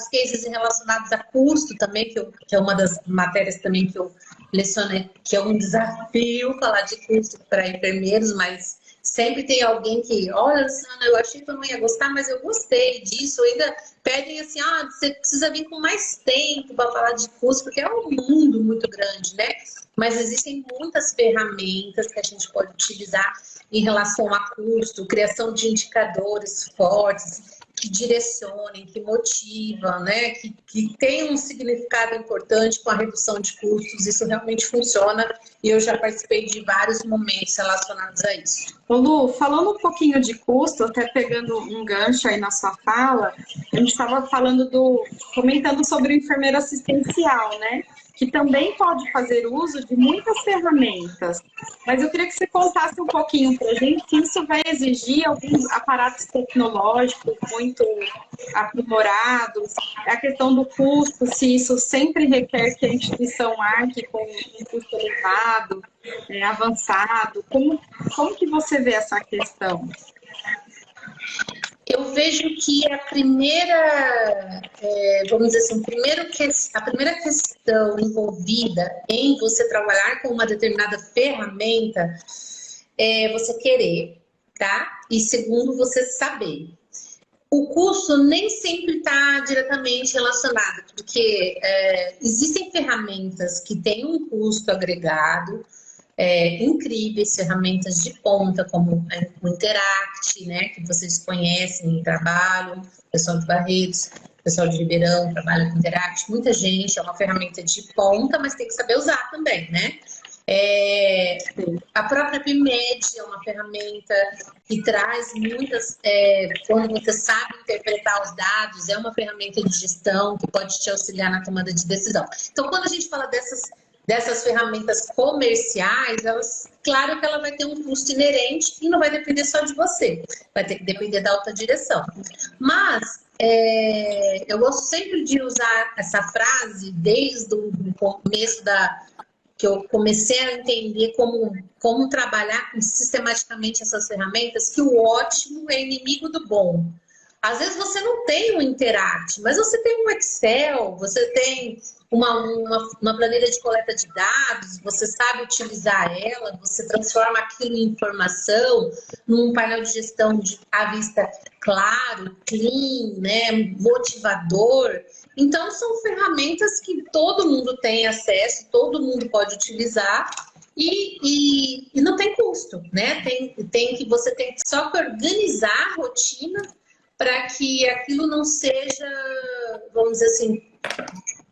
cases relacionados a custo também, que é uma das matérias também que eu lecionei, que é um desafio falar de custo para enfermeiros, mas sempre tem alguém que, olha, Luciana, eu achei que eu não ia gostar, mas eu gostei disso. Ainda pedem assim, você precisa vir com mais tempo para falar de custo, porque é um mundo muito grande, né? Mas existem muitas ferramentas que a gente pode utilizar em relação a custo, criação de indicadores fortes, que direcionem, que motivam, né? Que tem um significado importante com a redução de custos. Isso realmente funciona e eu já participei de vários momentos relacionados a isso. Ô Lu, falando um pouquinho de custo, até pegando um gancho aí na sua fala, a gente estava comentando sobre o enfermeiro assistencial, né? Que também pode fazer uso de muitas ferramentas. Mas eu queria que você contasse um pouquinho para a gente se isso vai exigir alguns aparatos tecnológicos muito aprimorados, a questão do custo, se isso sempre requer que a instituição arque com um custo elevado, avançado. Como que você vê essa questão? Eu vejo que a primeira, vamos dizer assim, a primeira questão envolvida em você trabalhar com uma determinada ferramenta é você querer, tá? E segundo, você saber. O custo nem sempre está diretamente relacionado, porque existem ferramentas que têm um custo agregado, incríveis, ferramentas de ponta, como o Interact, né, que vocês conhecem e trabalham, o pessoal de Barretos, o pessoal de Ribeirão trabalha com Interact, muita gente, é uma ferramenta de ponta, mas tem que saber usar também, né? A própria PIMED é uma ferramenta que traz muitas, quando você sabe interpretar os dados, é uma ferramenta de gestão que pode te auxiliar na tomada de decisão. Então, quando a gente fala dessas ferramentas comerciais, claro que ela vai ter um custo inerente e não vai depender só de você, vai ter que depender da alta direção. Mas eu gosto sempre de usar essa frase desde o começo que eu comecei a entender como trabalhar sistematicamente essas ferramentas, que o ótimo é inimigo do bom. Às vezes você não tem um Interact, mas você tem um Excel, você tem uma planilha de coleta de dados, você sabe utilizar ela, você transforma aquilo em informação, num painel de gestão à vista claro, clean, né, motivador. Então, são ferramentas que todo mundo tem acesso, todo mundo pode utilizar e não tem custo, né? Você tem só que organizar a rotina para que aquilo não seja, vamos dizer assim,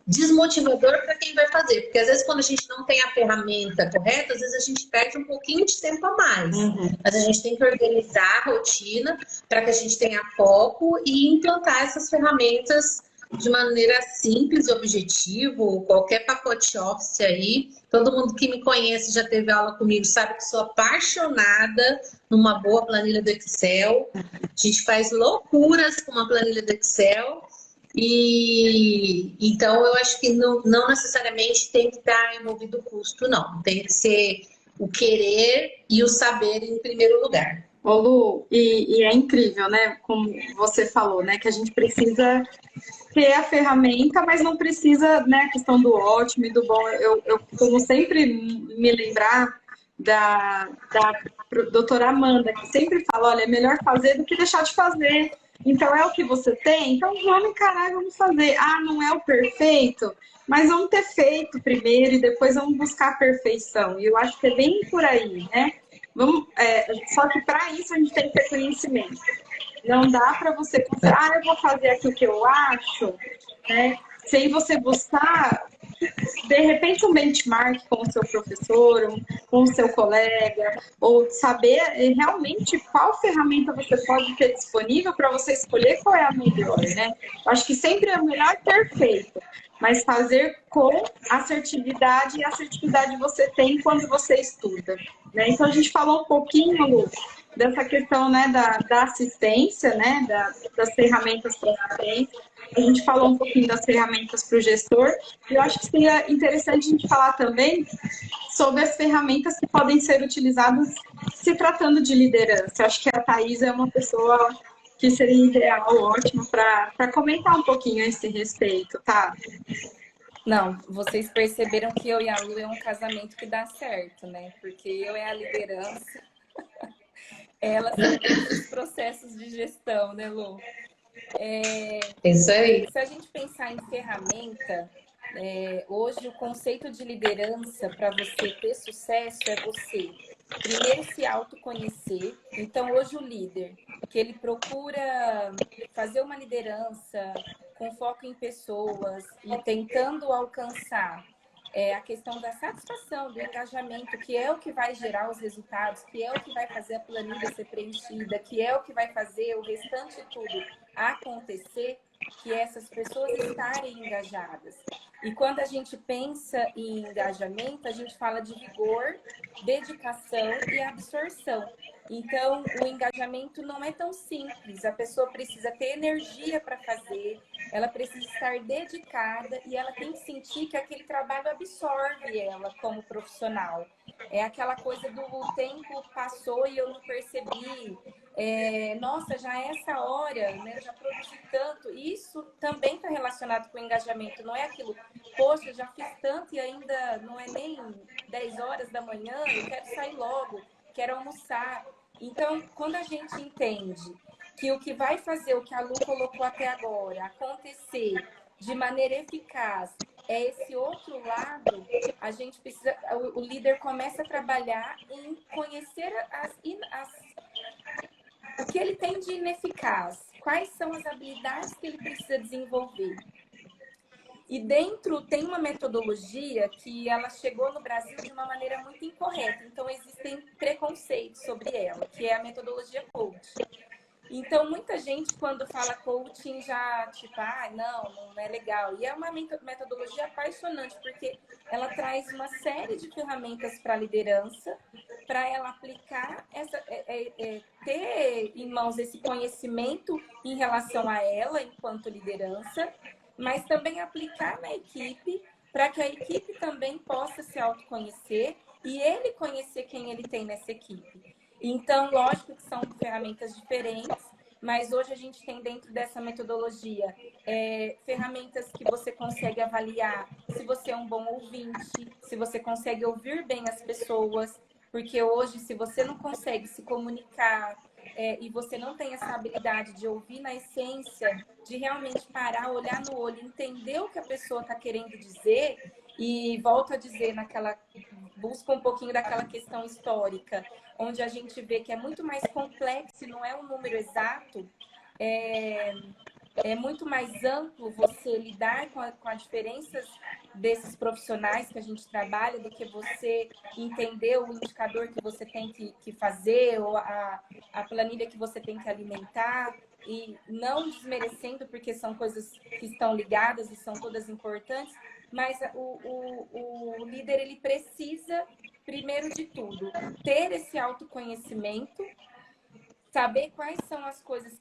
desmotivador para quem vai fazer. Porque às vezes quando a gente não tem a ferramenta correta, às vezes a gente perde um pouquinho de tempo a mais. Mas a gente tem que organizar a rotina para que a gente tenha foco e implantar essas ferramentas de maneira simples e objetivo, qualquer pacote Office aí. Todo mundo que me conhece, já teve aula comigo, sabe que sou apaixonada numa boa planilha do Excel. A gente faz loucuras com uma planilha do Excel. E então eu acho que não necessariamente tem que estar envolvido o custo, não. Tem que ser o querer e o saber em primeiro lugar. Ô Lu, e é incrível, né? Como você falou, né? Que a gente precisa ter a ferramenta, mas não precisa, né? A questão do ótimo e do bom. Eu como sempre me lembrar da doutora Amanda, que sempre fala, olha, é melhor fazer do que deixar de fazer. Então é o que você tem, então vamos encarar e vamos fazer. Ah, não é o perfeito, mas vamos ter feito primeiro e depois vamos buscar a perfeição. E eu acho que é bem por aí, né? Vamos, só que para isso a gente tem que ter conhecimento. Não dá para você pensar, ah, eu vou fazer aqui o que eu acho, né? Sem você buscar, de repente, um benchmark com o seu professor, com o seu colega, ou saber realmente qual ferramenta você pode ter disponível para você escolher qual é a melhor, né? Eu acho que sempre é melhor ter feito, mas fazer com assertividade, e a assertividade você tem quando você estuda, né? Então, a gente falou um pouquinho, Lu, dessa questão, né, da assistência, né, das ferramentas para assistência. A gente falou um pouquinho das ferramentas para o gestor, e eu acho que seria interessante a gente falar também sobre as ferramentas que podem ser utilizadas se tratando de liderança. Eu acho que a Thaís é uma pessoa que seria ideal, ótima, para comentar um pouquinho a esse respeito, tá? Não, vocês perceberam que eu e a Lu é um casamento que dá certo, né? Porque eu é a liderança, ela são todos os processos de gestão, né, Lu? Isso aí. Se a gente pensar em ferramenta, hoje o conceito de liderança para você ter sucesso é você primeiro se autoconhecer. Então, hoje o líder, que ele procura fazer uma liderança com foco em pessoas e tentando alcançar a questão da satisfação, do engajamento, que é o que vai gerar os resultados, que é o que vai fazer a planilha ser preenchida, que é o que vai fazer o restante tudo acontecer, que essas pessoas estarem engajadas. E quando a gente pensa em engajamento, a gente fala de vigor, dedicação e absorção. Então, o engajamento não é tão simples. A pessoa precisa ter energia para fazer, ela precisa estar dedicada e ela tem que sentir que aquele trabalho absorve ela como profissional. É aquela coisa do tempo passou e eu não percebi. Nossa, já é essa hora, né? Eu já produzi tanto. Isso também está relacionado com o engajamento. Não é aquilo, poxa, já fiz tanto e ainda não é nem 10 horas da manhã, eu quero sair logo, quero almoçar. Então, quando a gente entende que o que vai fazer o que a Lu colocou até agora acontecer de maneira eficaz é esse outro lado, a gente precisa, o líder começa a trabalhar em conhecer o que ele tem de ineficaz, quais são as habilidades que ele precisa desenvolver. E dentro tem uma metodologia que ela chegou no Brasil de uma maneira muito incorreta, então existem preconceitos sobre ela, que é a metodologia coach. Então, muita gente, quando fala coaching, já tipo, não é legal. E é uma metodologia apaixonante, porque ela traz uma série de ferramentas para a liderança, para ela aplicar, ter em mãos esse conhecimento em relação a ela, enquanto liderança, mas também aplicar na equipe, para que a equipe também possa se autoconhecer e ele conhecer quem ele tem nessa equipe. Então, lógico que são ferramentas diferentes, mas hoje a gente tem dentro dessa metodologia ferramentas que você consegue avaliar se você é um bom ouvinte, se você consegue ouvir bem as pessoas, porque hoje, se você não consegue se comunicar e você não tem essa habilidade de ouvir na essência, de realmente parar, olhar no olho, entender o que a pessoa está querendo dizer, e volto a dizer, busca um pouquinho daquela questão histórica, onde a gente vê que é muito mais complexo, não é um número exato, é muito mais amplo você lidar com as diferenças desses profissionais que a gente trabalha do que você entender o indicador que você tem que fazer ou a planilha que você tem que alimentar, e não desmerecendo, porque são coisas que estão ligadas e são todas importantes, mas o líder, ele precisa, primeiro de tudo, ter esse autoconhecimento, saber quais são as coisas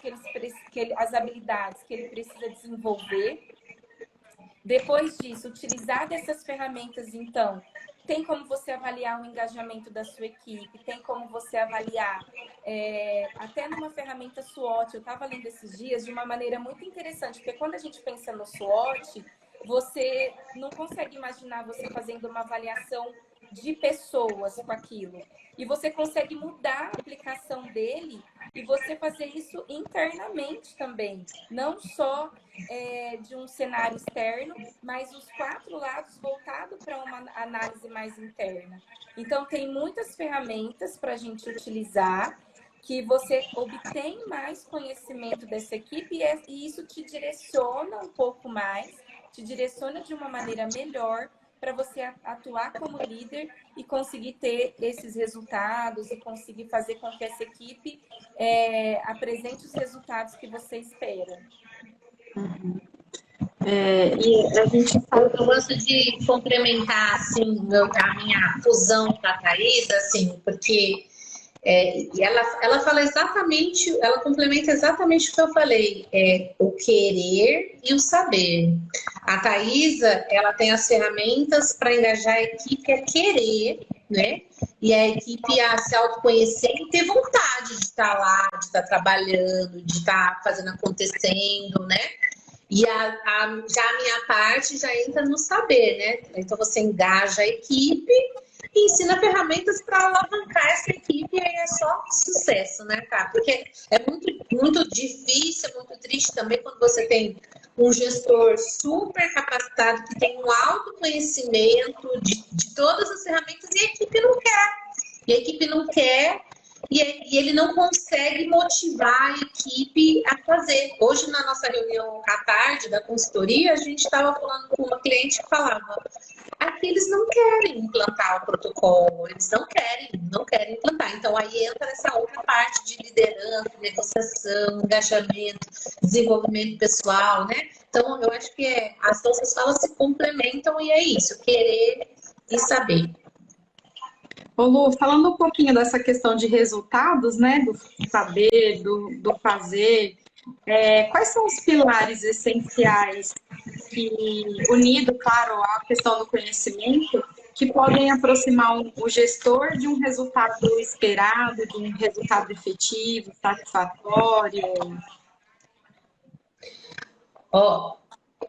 as habilidades que ele precisa desenvolver. Depois disso, utilizar dessas ferramentas, então, tem como você avaliar o engajamento da sua equipe, tem como você avaliar, até numa ferramenta SWOT. Eu estava lendo esses dias de uma maneira muito interessante, porque quando a gente pensa no SWOT, você não consegue imaginar você fazendo uma avaliação de pessoas com aquilo. E você consegue mudar a aplicação dele e você fazer isso internamente também. Não só de um cenário externo, mas os 4 lados voltados para uma análise mais interna. Então, tem muitas ferramentas para a gente utilizar, que você obtém mais conhecimento dessa equipe e isso te direciona um pouco mais, te direciona de uma maneira melhor para você atuar como líder e conseguir ter esses resultados e conseguir fazer com que essa equipe apresente os resultados que você espera. Uhum. E a gente eu gosto de complementar assim, a minha fusão com a Thaís, assim, porque ela fala exatamente, ela complementa exatamente o que eu falei, o querer e o saber. A Thaísa, ela tem as ferramentas para engajar a equipe a querer, né? E a equipe a se autoconhecer e ter vontade de estar lá, de estar trabalhando, de estar fazendo acontecendo, né? E já a minha parte já entra no saber, né? Então você engaja a equipe e ensina ferramentas para alavancar essa equipe, e aí é só sucesso, né, cara? Porque é muito, muito difícil, muito triste também quando você tem um gestor super capacitado, que tem um autoconhecimento de todas as ferramentas, e a equipe não quer. E a equipe não quer, e ele não consegue motivar a equipe a fazer. Hoje, na nossa reunião à tarde da consultoria, a gente estava falando com uma cliente que falava: aqui eles não querem implantar o protocolo, eles não querem implantar. Então, aí entra essa outra parte de liderança, negociação, engajamento, desenvolvimento pessoal, né? Então, eu acho que as nossas falas se complementam e é isso, querer e saber. Ô Lu, falando um pouquinho dessa questão de resultados, né, do saber, do fazer, quais são os pilares essenciais que, unido, claro, à questão do conhecimento, que podem aproximar o gestor de um resultado esperado, de um resultado efetivo, satisfatório?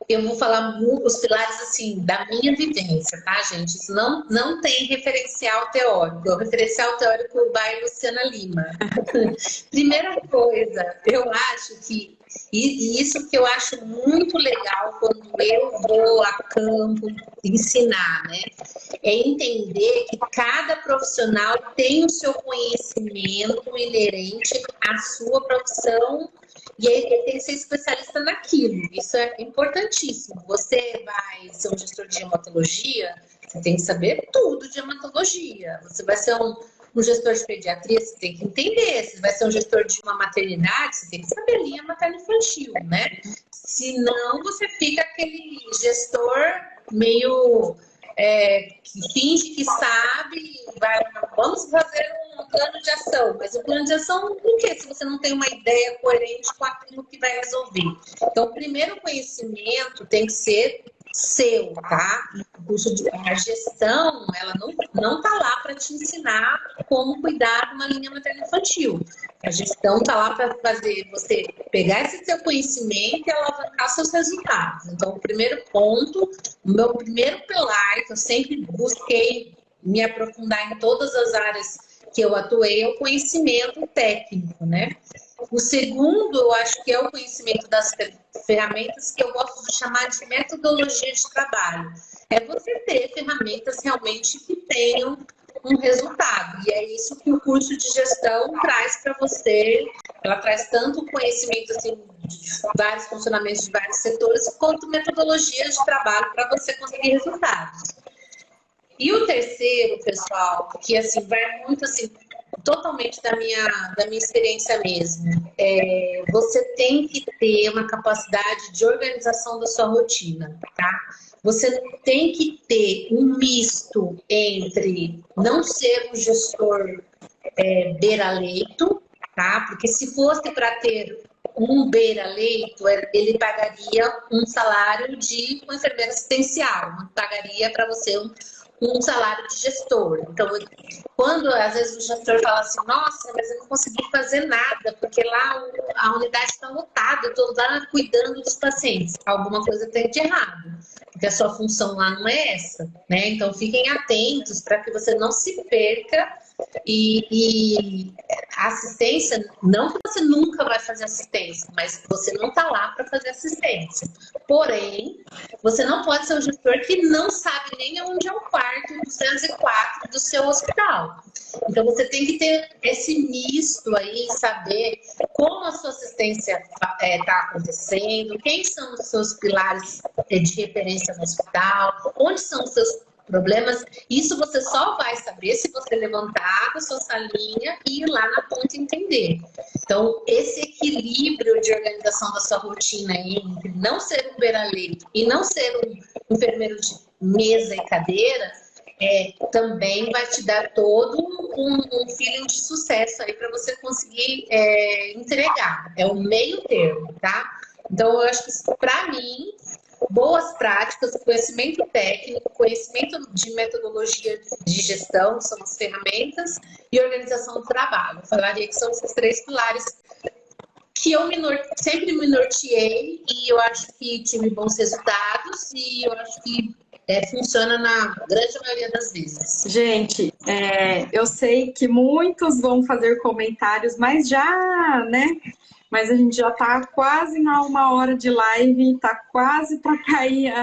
Eu vou falar os pilares, assim, da minha vivência, tá, gente? Isso não tem referencial teórico. O referencial teórico vai Luciana Lima. Primeira coisa, eu acho que, e isso que eu acho muito legal quando eu vou a campo ensinar, né? É entender que cada profissional tem o seu conhecimento inerente à sua profissão. E ele tem que ser especialista naquilo. Isso é importantíssimo. Você vai ser um gestor de hematologia, você tem que saber tudo de hematologia. Você vai ser um gestor de pediatria, você tem que entender. Você vai ser um gestor de uma maternidade, você tem que saber linha materno-infantil, né? Senão você fica aquele gestor meio que finge que sabe, vamos fazer um plano de ação, mas o plano de ação, o que? Se você não tem uma ideia coerente com aquilo que vai resolver. Então, o primeiro conhecimento tem que ser seu, tá? A gestão, ela não tá lá para te ensinar como cuidar de uma linha materno-infantil. A gestão tá lá para fazer você pegar esse seu conhecimento e alavancar seus resultados. Então, o primeiro ponto, o meu primeiro pilar, que eu sempre busquei me aprofundar em todas as áreas que eu atuei, é o conhecimento técnico, né? O segundo, eu acho que é o conhecimento das ferramentas, que eu gosto de chamar de metodologia de trabalho. É você ter ferramentas realmente que tenham um resultado. E é isso que o curso de gestão traz para você. Ela traz tanto conhecimento assim, de vários funcionamentos de vários setores, quanto metodologias de trabalho para você conseguir resultados. E o terceiro, pessoal, que assim vai muito assim, totalmente da minha experiência mesmo, você tem que ter uma capacidade de organização da sua rotina, tá? Você tem que ter um misto entre não ser um gestor beira-leito, tá? Porque se fosse para ter um beira-leito, ele pagaria um salário de uma enfermeira assistencial, não pagaria para você um salário de gestor. Então, quando às vezes o gestor fala assim, nossa, mas eu não consegui fazer nada, porque lá a unidade está lotada, eu estou lá cuidando dos pacientes. Alguma coisa tem de errado, porque a sua função lá não é essa, né? Então, fiquem atentos para que você não se perca. E a assistência, não que você nunca vai fazer assistência, mas você não está lá para fazer assistência. Porém, você não pode ser um gestor que não sabe nem onde é o quarto 204 do seu hospital. Então, você tem que ter esse misto aí, saber como a sua assistência está acontecendo, quem são os seus pilares de referência no hospital, onde são os seus problemas. Isso você só vai saber se você levantar da sua salinha e ir lá na ponta entender. Então, esse equilíbrio de organização da sua rotina entre não ser um beira-leito e não ser um enfermeiro de mesa e cadeira, também vai te dar todo um feeling de sucesso aí para você conseguir entregar. É o meio termo, tá? Então, eu acho que para mim, boas práticas, conhecimento técnico, conhecimento de metodologia de gestão, que são as ferramentas, e organização do trabalho. Eu falaria que são esses três pilares que eu sempre me norteei e eu acho que tive bons resultados e eu acho que funciona na grande maioria das vezes. Gente, eu sei que muitos vão fazer comentários, mas já, né? Mas a gente já está quase na 1 hora de live, está quase para cair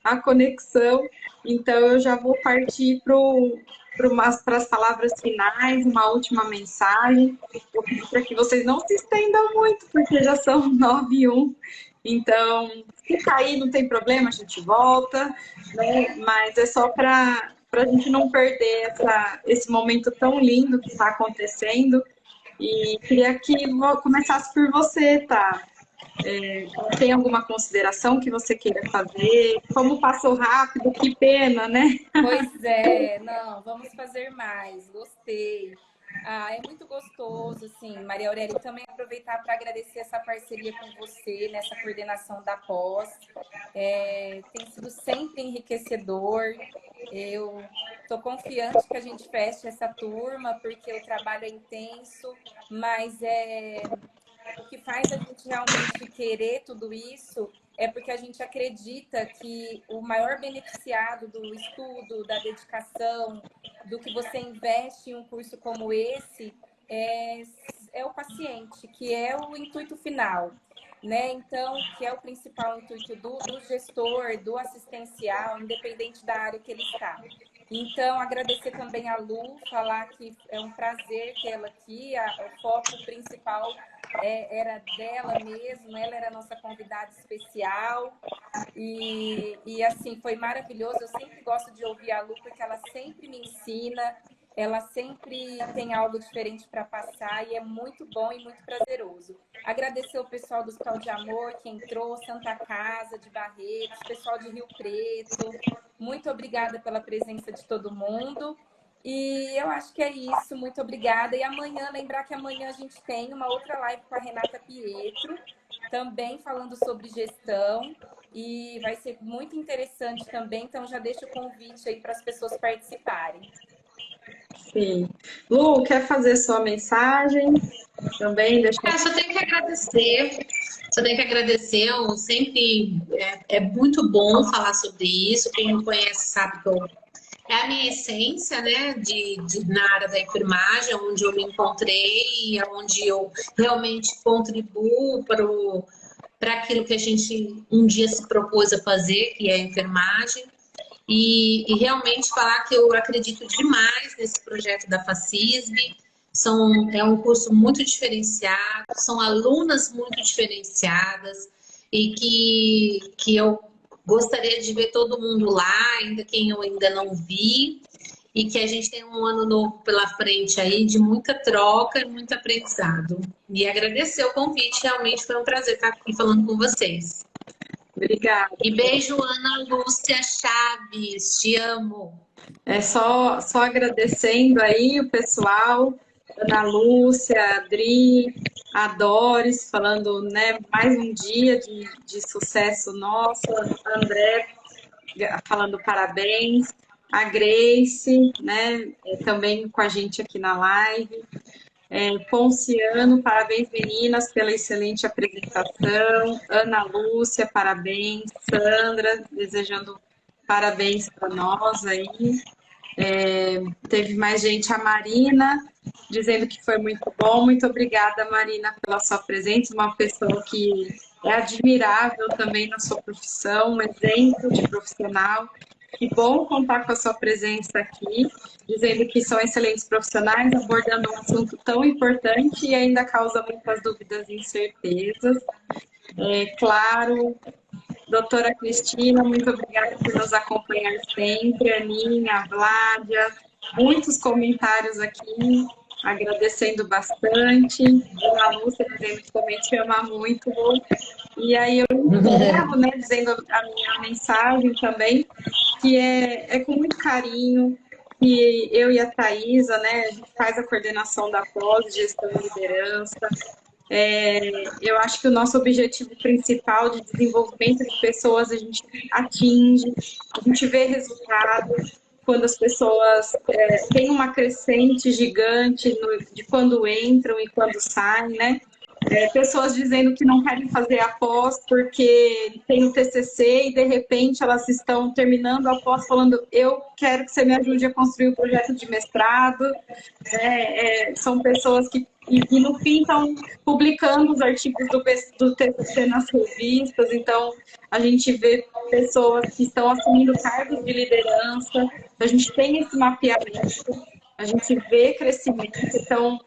a conexão. Então, eu já vou partir para as palavras finais, uma última mensagem. Eu pedi para que vocês não se estendam muito, porque já são 9h01. Então, se cair, não tem problema, a gente volta, né? Mas é só para a gente não perder esse momento tão lindo que está acontecendo. E queria que começasse por você, tá? Tem alguma consideração que você queira fazer? Como passou rápido, que pena, né? Pois é, não, vamos fazer mais, gostei. É muito gostoso, assim, Maria Aurélia, também aproveitar para agradecer essa parceria com você nessa coordenação da pós. Tem sido sempre enriquecedor. Eu estou confiante que a gente feche essa turma, porque o trabalho é intenso, mas o que faz a gente realmente querer tudo isso é porque a gente acredita que o maior beneficiado do estudo, da dedicação, do que você investe em um curso como esse, é o paciente, que é o intuito final, né? Então, que é o principal intuito do gestor, do assistencial, independente da área que ele está. Então, agradecer também a Lu, falar que é um prazer tê-la aqui, o foco principal era dela mesmo, ela era a nossa convidada especial e assim, foi maravilhoso. Eu sempre gosto de ouvir a Lu, porque ela sempre me ensina, ela sempre tem algo diferente para passar e é muito bom e muito prazeroso. Agradecer o pessoal do Hospital de Amor que entrou, Santa Casa de Barretos, pessoal de Rio Preto, muito obrigada pela presença de todo mundo. E eu acho que é isso, muito obrigada. E amanhã, lembrar que amanhã a gente tem uma outra live com a Renata Pietro, também falando sobre gestão, e vai ser muito interessante também, então já deixo o convite aí para as pessoas participarem. Sim. Lu, quer fazer sua mensagem? Também deixa. Só tenho que agradecer. Eu sempre é muito bom falar sobre isso. Quem me conhece sabe que é a minha essência, né, na área da enfermagem, onde eu me encontrei, onde eu realmente contribuo para aquilo que a gente um dia se propôs a fazer, que é a enfermagem. E realmente falar que eu acredito demais nesse projeto da FACISB. É um curso muito diferenciado, são alunas muito diferenciadas e que eu gostaria de ver todo mundo lá, ainda quem eu ainda não vi, e que a gente tem um ano novo pela frente aí de muita troca e muito aprendizado. E agradecer o convite, realmente foi um prazer estar aqui falando com vocês. Obrigada. E beijo, Ana Lúcia Chaves, te amo. É só agradecendo aí o pessoal, Ana Lúcia, Adri, a Doris, falando, né, mais um dia de sucesso nosso, a André falando parabéns, a Grace, né, também com a gente aqui na live, Ponciano, parabéns meninas pela excelente apresentação, Ana Lúcia, parabéns, Sandra, desejando parabéns para nós aí. Teve mais gente, a Marina, dizendo que foi muito bom. Muito obrigada, Marina, pela sua presença, uma pessoa que é admirável também na sua profissão, um exemplo de profissional. Que bom contar com a sua presença aqui, dizendo que são excelentes profissionais, abordando um assunto tão importante e ainda causa muitas dúvidas e incertezas. Claro, doutora Cristina, muito obrigada por nos acompanhar sempre, Aninha, Vládia, muitos comentários aqui, agradecendo bastante, Ana Lúcia dizendo que também te ama muito, e aí eu encerro, né, dizendo a minha mensagem também, que é com muito carinho que eu e a Thaisa, né, a gente faz a coordenação da pós, gestão e liderança. Eu acho que o nosso objetivo principal de desenvolvimento de pessoas a gente atinge, a gente vê resultados quando as pessoas têm uma crescente gigante de quando entram e quando saem, né? Pessoas dizendo que não querem fazer a pós porque tem o TCC e de repente elas estão terminando a pós falando eu quero que você me ajude a construir o projeto de mestrado. São pessoas que e no fim estão publicando os artigos do TCC nas revistas, então a gente vê pessoas que estão assumindo cargos de liderança, a gente tem esse mapeamento, a gente vê crescimento, então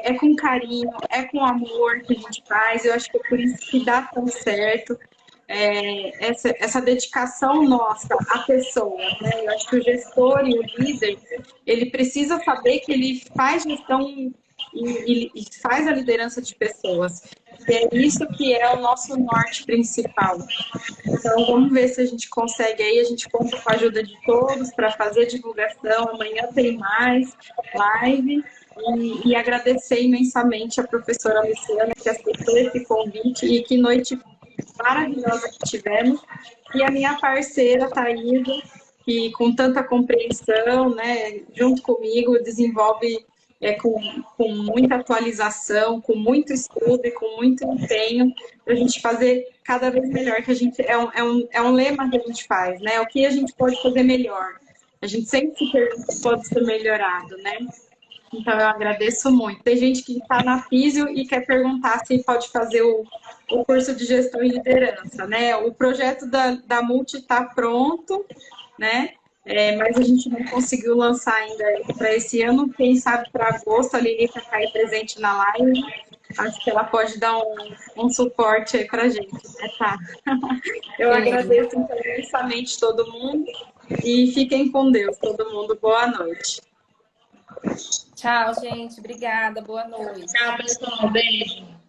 é com carinho, é com amor que a gente faz, eu acho que é por isso que dá tão certo. Essa dedicação nossa à pessoa, né? Eu acho que o gestor e o líder, ele precisa saber que ele faz gestão e faz a liderança de pessoas. E é isso que é o nosso norte principal. Então, vamos ver se a gente consegue aí, a gente conta com a ajuda de todos para fazer divulgação. Amanhã tem mais live. E agradecer imensamente a professora Luciana que aceitou esse convite e que noite maravilhosa que tivemos. E a minha parceira, Thaisa, que com tanta compreensão, né, junto comigo, desenvolve com muita atualização, com muito estudo e com muito empenho para a gente fazer cada vez melhor, que a gente é um lema que a gente faz, né? O que a gente pode fazer melhor? A gente sempre se pergunta o que pode ser melhorado, né? Então, eu agradeço muito. Tem gente que está na Físio e quer perguntar se pode fazer o curso de gestão e liderança, né? O projeto da Multi está pronto, né? Mas a gente não conseguiu lançar ainda para esse ano. Quem sabe para agosto a Lili está aí presente na live. Acho que ela pode dar um suporte aí para a gente, né, tá? Eu agradeço então, imensamente todo mundo e fiquem com Deus, todo mundo. Boa noite. Tchau, gente. Obrigada. Boa noite. Tchau, pessoal. Beijo.